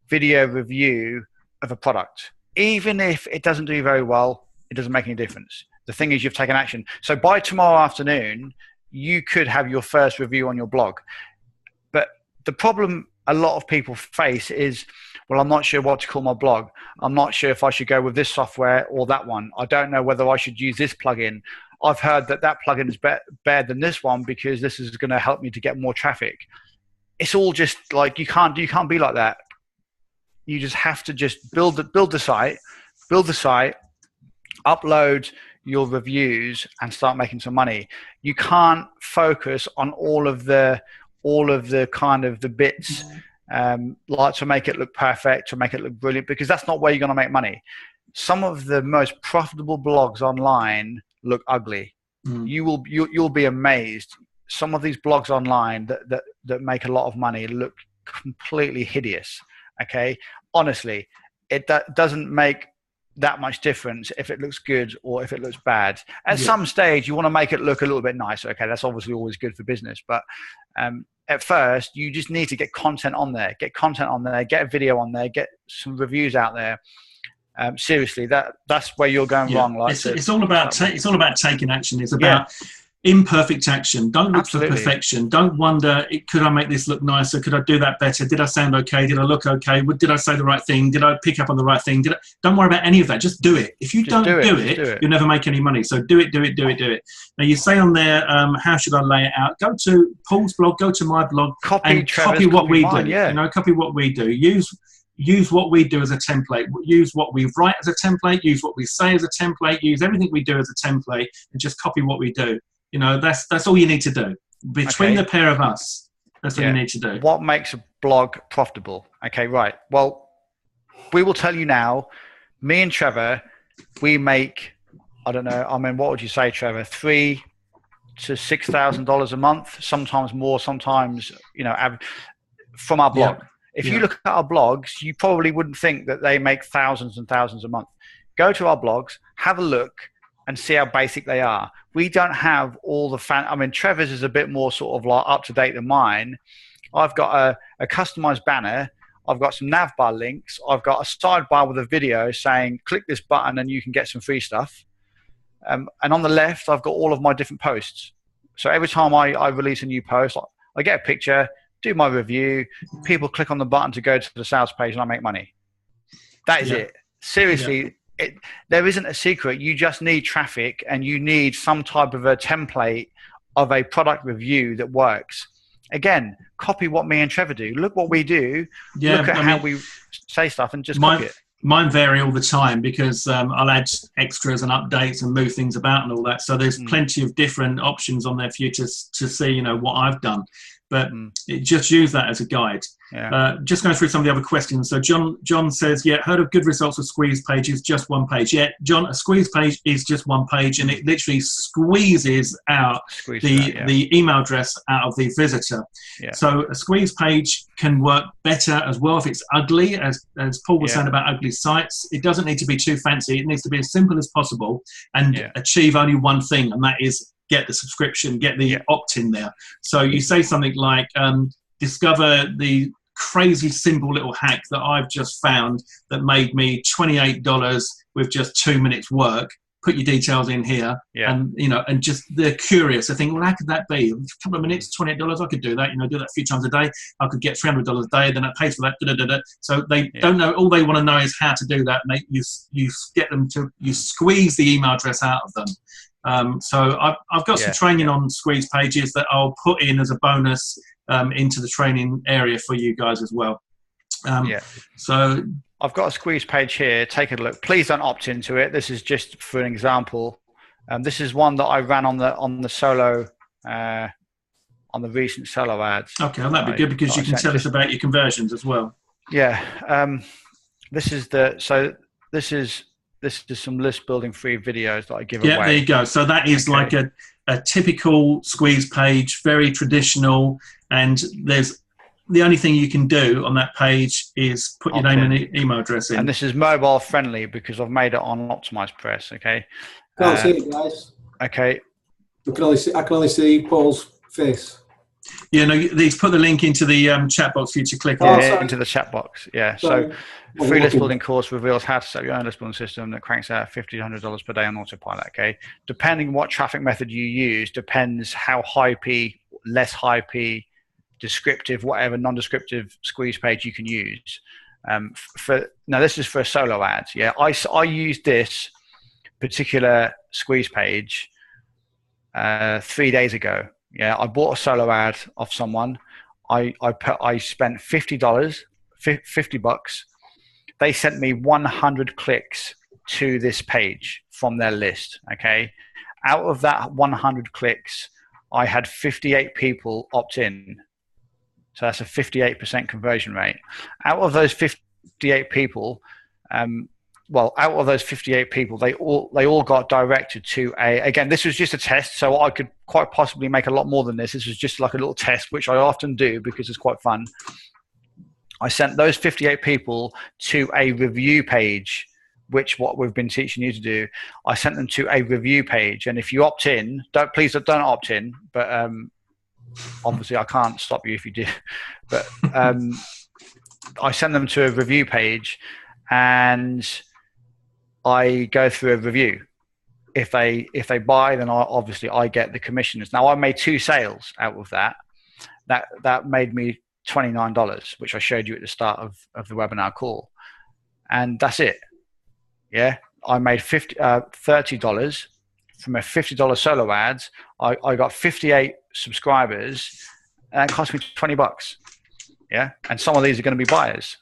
video review of a product. Even if it doesn't do very well, it doesn't make any difference. The thing is, you've taken action. So by tomorrow afternoon, you could have your first review on your blog. But the problem a lot of people face is, well, I'm not sure what to call my blog. I'm not sure if I should go with this software or that one. I don't know whether I should use this plugin. I've heard that plugin is better than this one because this is going to help me to get more traffic. It's all just like, you can't be like that. You just have to just build the site, upload your reviews, and start making some money. You can't focus on all of the kind of the bits, like to make it look perfect, to make it look brilliant, because that's not where you're going to make money. Some of the most profitable blogs online look ugly. You'll be amazed. Some of these blogs online that make a lot of money look completely hideous. Okay, honestly, it doesn't make that much difference if it looks good or if it looks bad. At some stage, you want to make it look a little bit nicer. Okay, that's obviously always good for business, but at first, you just need to get content on there. Get a video on there. Get some reviews out there. Seriously, that's where you're going wrong. Like it's all about taking action. It's about imperfect action. Don't look for perfection. Don't wonder, could I make this look nicer? Could I do that better? Did I sound okay? Did I look okay? Did I say the right thing? Did I pick up on the right thing? Don't worry about any of that. Just do it. If you don't do it, you'll never make any money. So do it. Now you say on there, how should I lay it out? Go to Paul's blog, go to my blog, copy what we do. Copy what we do. Use what we do as a template. Use what we write as a template. Use what we say as a template. Use everything we do as a template, and just copy what we do. That's all you need to do. Between the pair of us, that's what you need to do. What makes a blog profitable? Okay, right. Well, we will tell you now. Me and Trevor, we make, I don't know. I mean, what would you say, Trevor? $3,000 to $6,000 a month. Sometimes more. Sometimes, from our blog. If you look at our blogs, you probably wouldn't think that they make thousands and thousands a month. Go to our blogs, have a look, and see how basic they are. We don't have all the Trevor's is a bit more sort of like up to date than mine. I've got a customized banner. I've got some navbar links. I've got a sidebar with a video saying, click this button and you can get some free stuff. And on the left, I've got all of my different posts. So every time I release a new post, I get a picture, do my review, people click on the button to go to the sales page, and I make money. That is it. Seriously, there isn't a secret. You just need traffic, and you need some type of a template of a product review that works. Again, copy what me and Trevor do. Look what we do. Look at how we say stuff and just copy it. Mine vary all the time because I'll add extras and updates and move things about and all that. So there's plenty of different options on there for you to see, what I've done. But just use that as a guide. Just going through some of the other questions. So John says, heard of good results with squeeze pages, just one page. Yeah, John, a squeeze page is just one page, and it literally squeezes out the email address out of the visitor. So a squeeze page can work better as well if it's ugly, as Paul was saying about ugly sites. It doesn't need to be too fancy. It needs to be as simple as possible and achieve only one thing, and that is get the subscription, get the opt-in there. So you say something like, discover the crazy simple little hack that I've just found that made me $28 with just 2 minutes work. Put your details in here, and and just they're curious. I think, well, how could that be? A couple of minutes, $28. I could do that. Do that a few times a day. I could get $300 a day. Then I pay for that. So they don't know. All they want to know is how to do that. And you get them to squeeze the email address out of them. So I've got some training on squeeze pages that I'll put in as a bonus into the training area for you guys as well. So I've got a squeeze page here. Take a look. Please don't opt into it. This is just for an example. This is one that I ran on the solo, on the recent solo ads. Okay, well, that'd be good because you can tell us about your conversions as well. This is some list building free videos that I give away. Yeah, there you go. So that is like a typical squeeze page, very traditional, and the only thing you can do on that page is put your name and email address in. And this is mobile friendly because I've made it on OptimizePress. Okay. Can't see it, guys. Okay. I can only see Paul's face. He's put the link into the chat box for you to click on. Into the chat box. Yeah. So the free list building course reveals how to set your own list building system that cranks out $50 to $100 per day on autopilot. Okay. Depending what traffic method you use, depends how high P, less high P, descriptive, whatever non-descriptive squeeze page you can use. Now this is for a solo ad. Yeah, I used this particular squeeze page 3 days ago. Yeah, I bought a solo ad off someone. I spent $50. They sent me 100 clicks to this page from their list. Okay, out of that 100 clicks, I had 58 people opt in. So that's a 58% conversion rate. Out of those 58 people, out of those 58 people, they all got directed to again, this was just a test, so I could quite possibly make a lot more than this. This was just like a little test, which I often do because it's quite fun. I sent those 58 people to a review page, which what we've been teaching you to do. I sent them to a review page, and if you opt in, please don't opt in, but obviously I can't stop you if you do, but I send them to a review page and I go through a review. If they buy, then I get the commissions. Now I made 2 sales out of that. That made me $29, which I showed you at the start of the webinar call, and that's it. Yeah, I made $30 from a $50 solo ads. I got 58 subscribers, and it cost me $20. Yeah, and some of these are going to be buyers.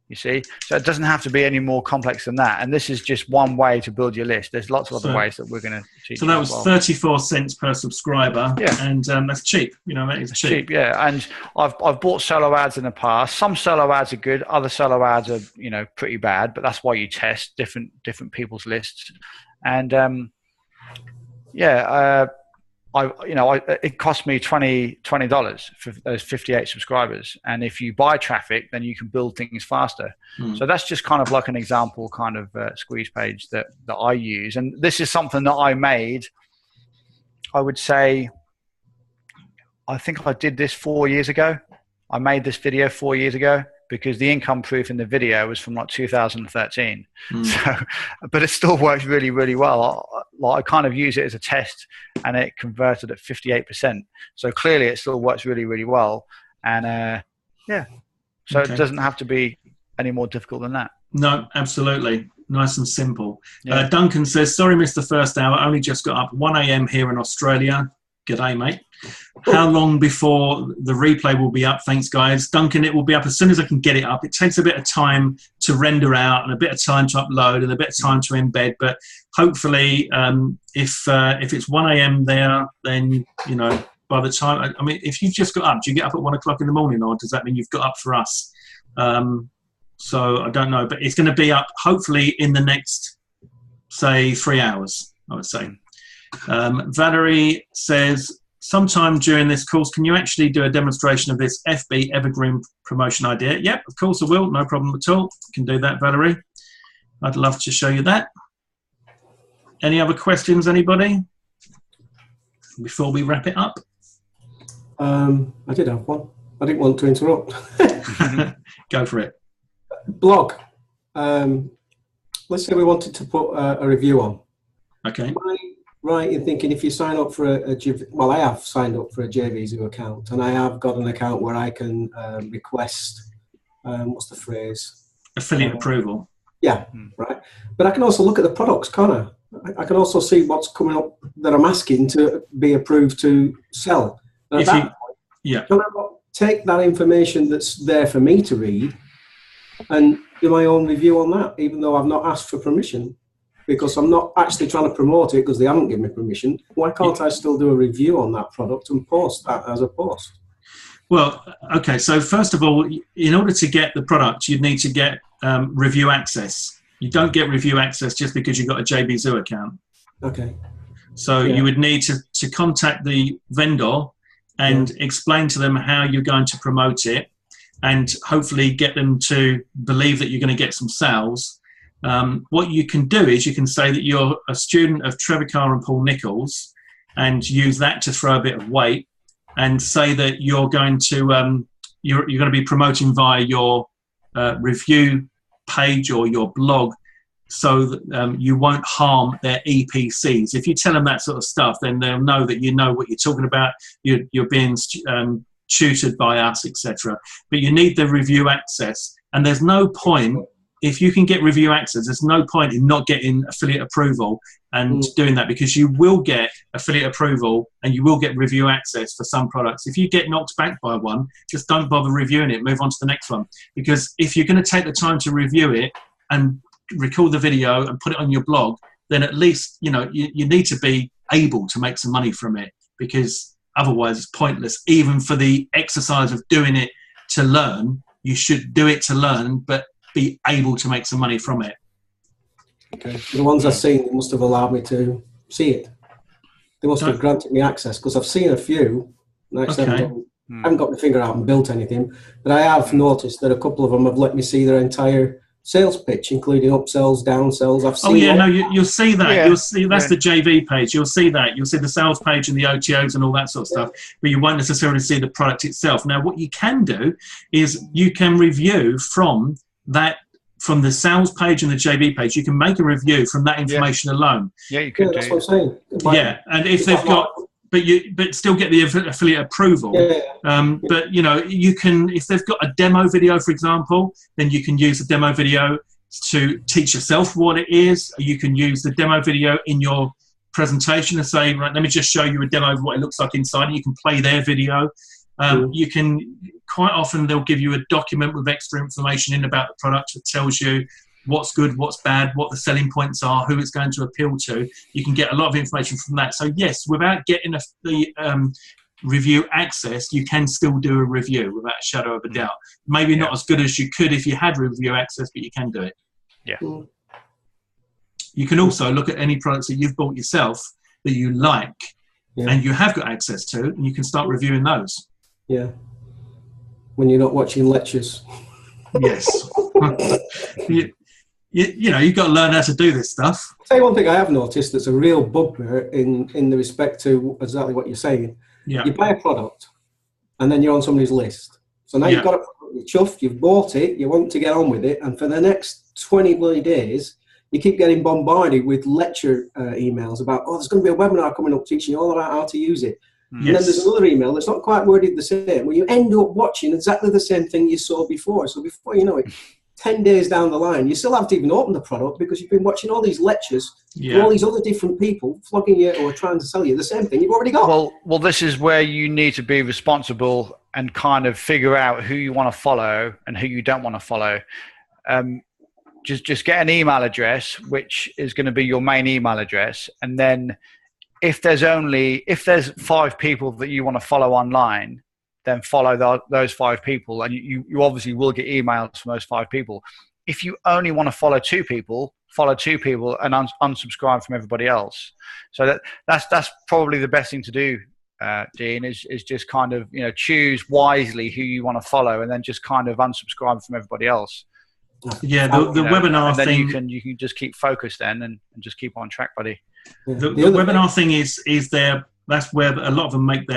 You see, so it doesn't have to be any more complex than that. And this is just one way to build your list. There's lots of other ways that we're going to teach. So that was 34 cents per subscriber. Yeah, and that's cheap. You know, that is cheap. Yeah, and I've bought solo ads in the past. Some solo ads are good. Other solo ads are pretty bad. But that's why you test different people's lists. And it cost me $20 for those 58 subscribers. And if you buy traffic, then you can build things faster. So that's just kind of like an example kind of squeeze page that I use. And this is something that I made, I would say, I think I did this 4 years ago. I made this video 4 years ago because the income proof in the video was from like 2013. So, but it still works really, really well. I kind of use it as a test, and it converted at 58%. So clearly it still works really, really well. And so it doesn't have to be any more difficult than that. No, absolutely. Nice and simple. Yeah. Duncan says, sorry, missed the first hour. Only just got up. 1 a.m. here in Australia. G'day, mate. How long before the replay will be up? Thanks, guys. Duncan, it will be up as soon as I can get it up. It takes a bit of time to render out and a bit of time to upload and a bit of time to embed. But hopefully, if it's 1 a.m. there, then, by the time, I mean, if you've just got up, do you get up at 1 o'clock in the morning, or does that mean you've got up for us? So I don't know, but it's going to be up hopefully in the next, say, 3 hours, I would say. Valerie says, sometime during this course, can you actually do a demonstration of this FB Evergreen promotion idea? Yep, of course I will. No problem at all. I can do that, Valerie. I'd love to show you that. Any other questions, anybody? Before we wrap it up? I did have one. I didn't want to interrupt. Go for it. Blog. Let's say we wanted to put a review on. Okay. Right, you're thinking if you sign up for well, I have signed up for a JVZoo account, and I have got an account where I can request, what's the phrase? Affiliate approval. Yeah, right. But I can also look at the products, can't I? I can also see what's coming up that I'm asking to be approved to sell. And can I take that information that's there for me to read and do my own review on that, even though I've not asked for permission? Because I'm not actually trying to promote it because they haven't given me permission. Why can't I still do a review on that product and post that as a post? Well, okay. So first of all, in order to get the product, you'd need to get review access. You don't get review access just because you've got a JVZoo account. Okay. So you would need to contact the vendor and explain to them how you're going to promote it, and hopefully get them to believe that you're going to get some sales. What you can do is you can say that you're a student of Trevor Carr and Paul Nichols, and use that to throw a bit of weight, and say that you're going to you're going to be promoting via your review page or your blog, so that you won't harm their EPCs. If you tell them that sort of stuff, then they'll know that you know what you're talking about. You're being tutored by us, etc. But you need the review access, and there's no point. If you can get review access, there's no point in not getting affiliate approval and doing that, because you will get affiliate approval and you will get review access for some products. If you get knocked back by one, just don't bother reviewing it. Move on to the next one. Because if you're going to take the time to review it and record the video and put it on your blog, then at least, you need to be able to make some money from it, because otherwise it's pointless. Even for the exercise of doing it to learn, you should do it to learn, but be able to make some money from it. Okay. The ones I've seen must have allowed me to see it. They must have granted me access, because I've seen a few. And I haven't got my finger out and built anything, but I have noticed that a couple of them have let me see their entire sales pitch, including upsells, downsells. I've seen. You'll see that. Yeah. You'll see that's the JV page. You'll see that. You'll see the sales page and the OTOs and all that sort of stuff, but you won't necessarily see the product itself. Now, what you can do is you can review from the sales page and the JV page. You can make a review from that information alone. Yeah, you can. That's what I'm saying. And if they've got, but still get the affiliate approval. But you can, if they've got a demo video, for example, then you can use the demo video to teach yourself what it is. You can use the demo video in your presentation and say, right, let me just show you a demo of what it looks like inside, and you can play their video. You can, quite often they'll give you a document with extra information in about the product that tells you what's good, what's bad, what the selling points are, who it's going to appeal to. You can get a lot of information from that. So yes, without getting the review access, you can still do a review without a shadow of a doubt. Maybe not as good as you could if you had review access, but you can do it. Yeah. You can also look at any products that you've bought yourself that you like and you have got access to, and you can start reviewing those. Yeah. When you're not watching lectures. Yes. You've got to learn how to do this stuff. I'll tell you one thing I have noticed that's a real bugbear in the respect to exactly what you're saying. Yeah. You buy a product and then you're on somebody's list. So now you've got a product, you're chuffed, you've bought it, you want to get on with it, and for the next 20 bloody days, you keep getting bombarded with lecture emails about, there's going to be a webinar coming up teaching you all about how to use it. And then there's another email that's not quite worded the same, where you end up watching exactly the same thing you saw before. So before you know it, 10 days down the line, you still haven't even opened the product because you've been watching all these lectures from all these other different people flogging you or trying to sell you the same thing you've already got. Well, this is where you need to be responsible and kind of figure out who you want to follow and who you don't want to follow. Just get an email address, which is going to be your main email address, and then if there's 5 people that you want to follow online, then follow those 5 people, and you obviously will get emails from those 5 people. If you only want to follow 2 people, follow 2 people and unsubscribe from everybody else. So that's probably the best thing to do, Dean, is just kind of choose wisely who you want to follow, and then just kind of unsubscribe from everybody else. Yeah, the webinar and then thing. You can just keep focused then and just keep on track, buddy. The webinar thing is that's where a lot of them make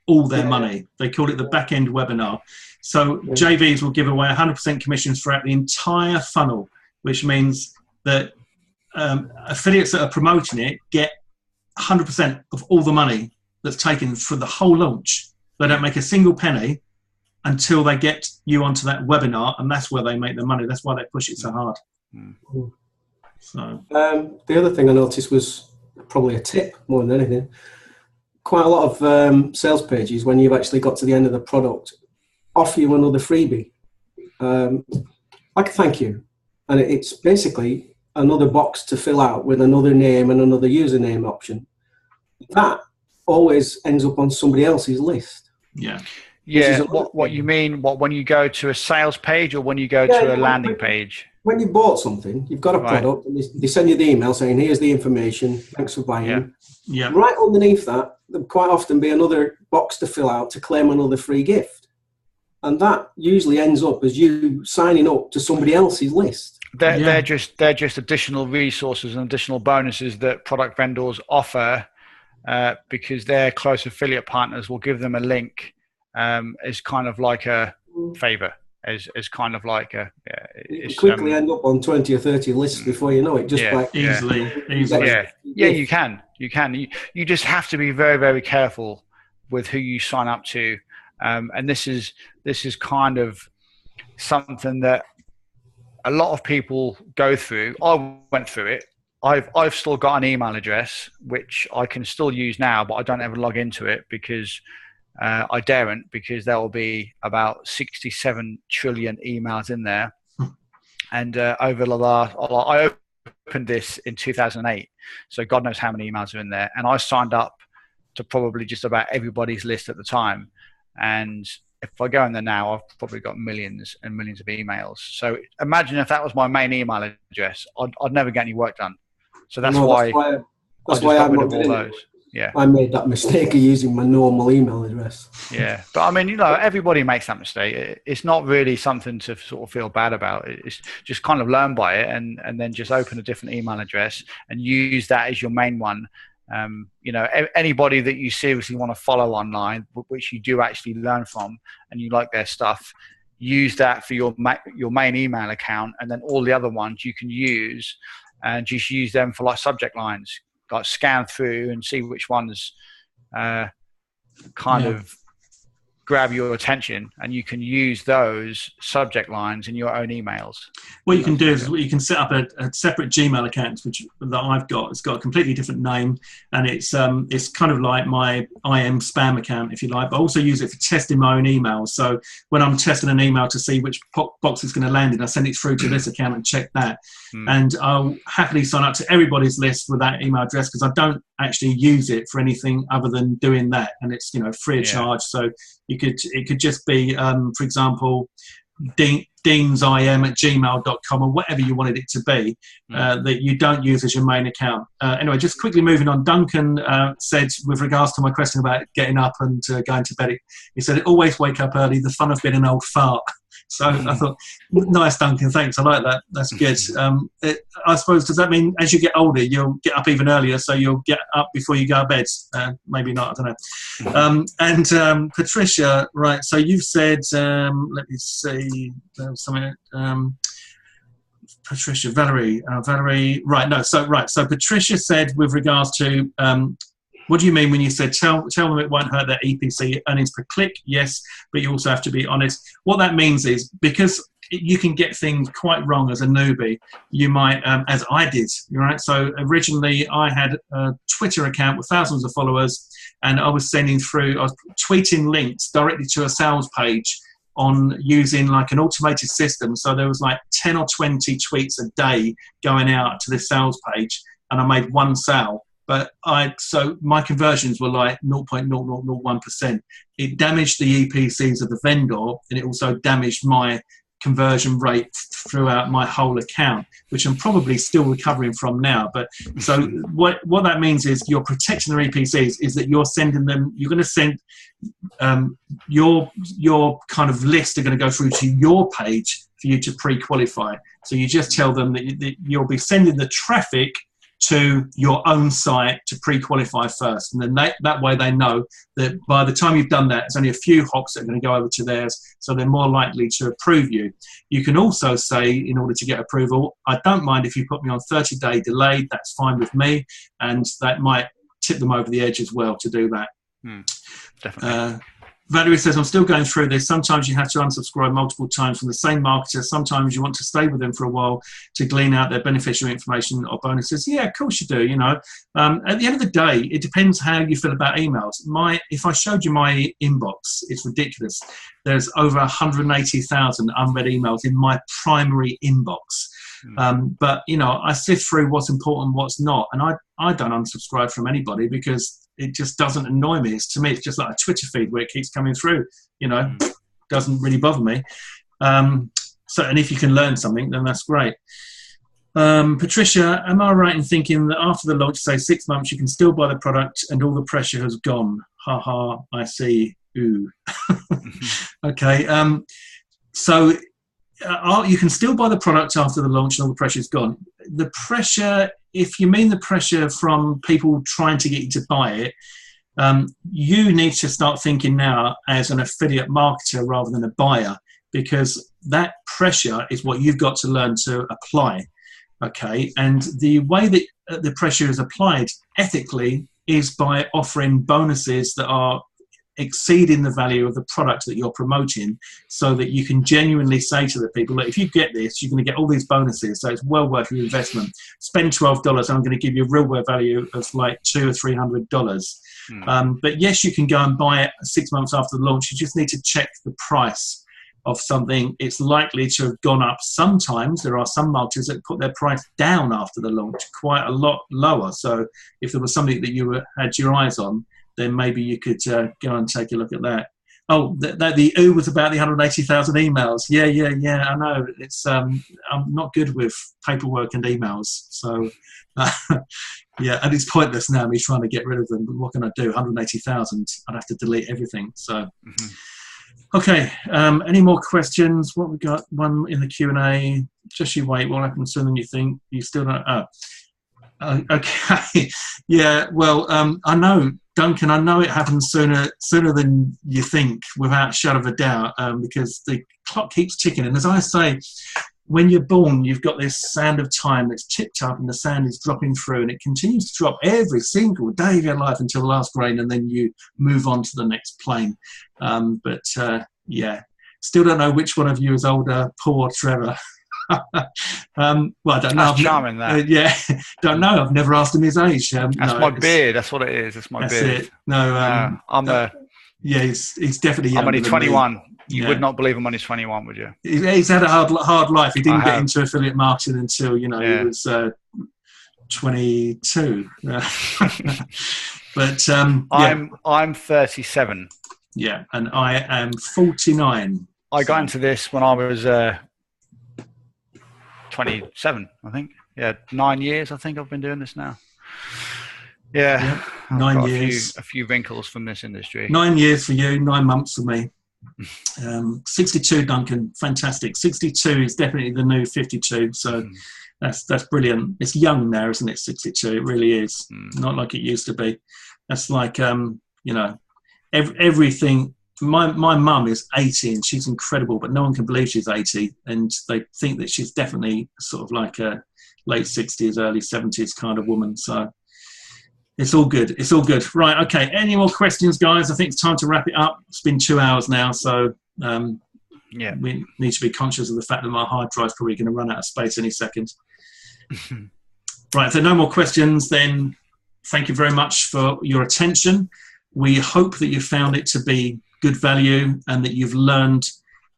all their money. They call it the back end webinar. So JVs will give away 100% commissions throughout the entire funnel, which means that affiliates that are promoting it get 100% of all the money that's taken for the whole launch. They don't make a single penny until they get you onto that webinar, and that's where they make their money. That's why they push it so hard. So the other thing I noticed was probably a tip more than anything. Quite a lot of sales pages, when you've actually got to the end of the product, offer you another freebie, like a thank you, and it's basically another box to fill out with another name and another username option. That always ends up on somebody else's list. Yeah, what you mean? When you go to a sales page or when you go to a landing page? When you bought something, you've got a product, and they send you the email saying, "Here's the information. Thanks for buying." Yeah. Right underneath that, there'll quite often be another box to fill out to claim another free gift, and that usually ends up as you signing up to somebody else's list. They're just additional resources and additional bonuses that product vendors offer because their close affiliate partners will give them a link. Is kind of like a favor, is kind of like a. You quickly end up on 20 or 30 lists before you know it. Just easily. You can. You just have to be very, very careful with who you sign up to, And this is kind of something that a lot of people go through. I went through it. I've still got an email address which I can still use now, but I don't ever log into it because I daren't, because there will be about 67 trillion emails in there. And over the last, I opened this in 2008, so God knows how many emails are in there. And I signed up to probably just about everybody's list at the time. And if I go in there now, I've probably got millions and millions of emails. So imagine if that was my main email address, I'd never get any work done. So that's why I'm not getting those. Yeah, I made that mistake of using my normal email address. Yeah, but I mean, you know, everybody makes that mistake. It's not really something to sort of feel bad about. It's just kind of learn by it, and then just open a different email address and use that as your main one. You know, anybody that you seriously want to follow online, which you do actually learn from, and you like their stuff, use that for your main email account, and then all the other ones you can use, and just use them for like subject lines. Like scan through and see which ones kind of grab your attention, and you can use those subject lines in your own emails. What you can do is you can set up a separate Gmail account, that I've got. It's got a completely different name, and it's kind of like my IM spam account, if you like, but I also use it for testing my own emails. So when I'm testing an email to see which box it's going to land in, I send it through to this account and check that. And I'll happily sign up to everybody's list with that email address, because I don't actually use it for anything other than doing that, and it's, you know, free of charge. So it could just be, for example, deansim@gmail.com or whatever you wanted it to be, that you don't use as your main account. Anyway, just quickly moving on, Duncan said, with regards to my question about getting up and going to bed, he said, always wake up early, the fun of being an old fart. So I thought, nice, Duncan, thanks, I like that, that's good. I suppose, does that mean as you get older you'll get up even earlier, so you'll get up before you go to bed? Maybe not, I don't know. Patricia, right, so you've said, let me see, something, Patricia, Valerie, right, no, so Patricia said, with regards to, what do you mean when you said tell them it won't hurt their EPC earnings per click? Yes, but you also have to be honest. What that means is, because you can get things quite wrong as a newbie, you might, as I did, right? So originally I had a Twitter account with thousands of followers, and I was tweeting links directly to a sales page on using like an automated system. So there was like 10 or 20 tweets a day going out to this sales page, and I made one sale. But so my conversions were like 0.0001%. It damaged the EPCs of the vendor, and it also damaged my conversion rate throughout my whole account, which I'm probably still recovering from now. But so what that means is you're protecting their EPCs, is that you're sending them, you're going to send your kind of list are going to go through to your page for you to pre-qualify. So you just tell them that you'll be sending the traffic to your own site to pre-qualify first, and then that way they know that by the time you've done that, there's only a few hops that are going to go over to theirs, so they're more likely to approve you. You can also say, in order to get approval, I don't mind if you put me on 30-day delayed, that's fine with me, and that might tip them over the edge as well to do that. Definitely. Valerie says, I'm still going through this. Sometimes you have to unsubscribe multiple times from the same marketer. Sometimes you want to stay with them for a while to glean out their beneficial information or bonuses. Yeah, of course you do, you know. At the end of the day, it depends how you feel about emails. If I showed you my inbox, it's ridiculous. There's over 180,000 unread emails in my primary inbox. But, you know, I sift through what's important, what's not. And I don't unsubscribe from anybody, because it just doesn't annoy me. To me, it's just like a Twitter feed where it keeps coming through, you know, doesn't really bother me. And if you can learn something, then that's great. Patricia, am I right in thinking that after the launch, say 6 months, you can still buy the product and all the pressure has gone? Ha ha, I see. Ooh. Okay. So you can still buy the product after the launch and all the pressure's gone. The pressure, if you mean the pressure from people trying to get you to buy it, you need to start thinking now as an affiliate marketer rather than a buyer, because that pressure is what you've got to learn to apply. Okay, and the way that the pressure is applied ethically is by offering bonuses that are exceeding the value of the product that you're promoting, so that you can genuinely say to the people, look, if you get this, you're going to get all these bonuses, so it's well worth your investment. Spend $12 and I'm going to give you a real world value of like $200 or $300. But yes, you can go and buy it 6 months after the launch. You just need to check the price of something. It's likely to have gone up. Sometimes there are some marketers that put their price down after the launch, quite a lot lower. So if there was something that you had your eyes on, then maybe you could go and take a look at that. Oh, the ooh was about the 180,000 emails. Yeah, I know. It's I'm not good with paperwork and emails. So, yeah, and it's pointless now, me trying to get rid of them. But what can I do? 180,000, I'd have to delete everything. So, okay, any more questions? What we got? One in the Q&A. Just you wait. What happens sooner than you think? You still don't... okay. Yeah, well, I know, Duncan, I know it happens sooner than you think, without a shadow of a doubt, because the clock keeps ticking. And as I say, when you're born, you've got this sand of time that's ticked up and the sand is dropping through, and it continues to drop every single day of your life until the last grain, and then you move on to the next plane. Yeah, still don't know which one of you is older, Paul or Trevor. Well, I don't know. That's charming, that. Yeah, don't know. I've never asked him his age. That's my beard. That's what it is. It's my beard. It. No, yeah, he's definitely. I'm only 21. You would not believe I'm only 21, would you? He's had a hard life. He didn't get into affiliate marketing until he was 22. But I'm 37. Yeah, and I am 49. I got into this when I was 27, I think. Yeah, 9 years. I think I've been doing this now. Yeah, 9 years. A few wrinkles from this industry. 9 years for you, 9 months for me. 62, Duncan, fantastic. 62 is definitely the new 52. So that's brilliant. It's young now, isn't it? 62, it really is. Not like it used to be. That's like everything. My mum is 80 and she's incredible, but no one can believe she's 80, and they think that she's definitely sort of like a late 60s, early 70s kind of woman. So it's all good. It's all good. Right. Okay. Any more questions, guys? I think it's time to wrap it up. It's been 2 hours now, so we need to be conscious of the fact that my hard drive's probably going to run out of space any second. Right. So no more questions. Then thank you very much for your attention. We hope that you found it to be good value and that you've learned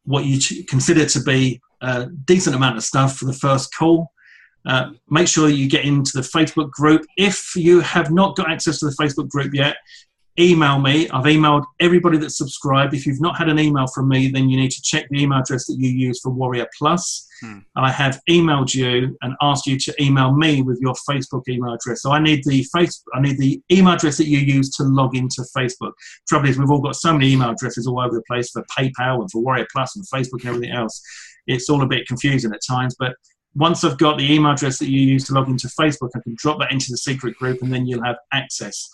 what you consider to be a decent amount of stuff for the first call. Make sure you get into the Facebook group. If you have not got access to the Facebook group yet, email me. I've emailed everybody that's subscribed. If you've not had an email from me, then you need to check the email address that you use for Warrior Plus. I have emailed you and asked you to email me with your Facebook email address. So I need the email address that you use to log into Facebook. Trouble is, we've all got so many email addresses all over the place for PayPal and for Warrior Plus and Facebook and everything else. It's all a bit confusing at times, but once I've got the email address that you use to log into Facebook, I can drop that into the secret group and then you'll have access.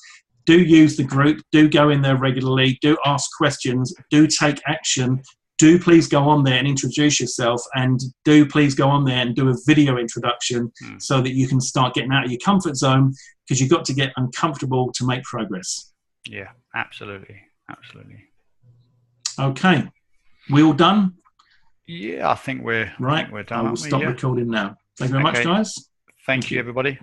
Do use the group. Do go in there regularly. Do ask questions. Do take action. Do please go on there and introduce yourself, and do please go on there and do a video introduction so that you can start getting out of your comfort zone, because you've got to get uncomfortable to make progress. Yeah, absolutely. Absolutely. Okay. We all done? Yeah, I think we're right. I think we're done. I will stop recording now. Thank you very much, guys. Thank you, everybody.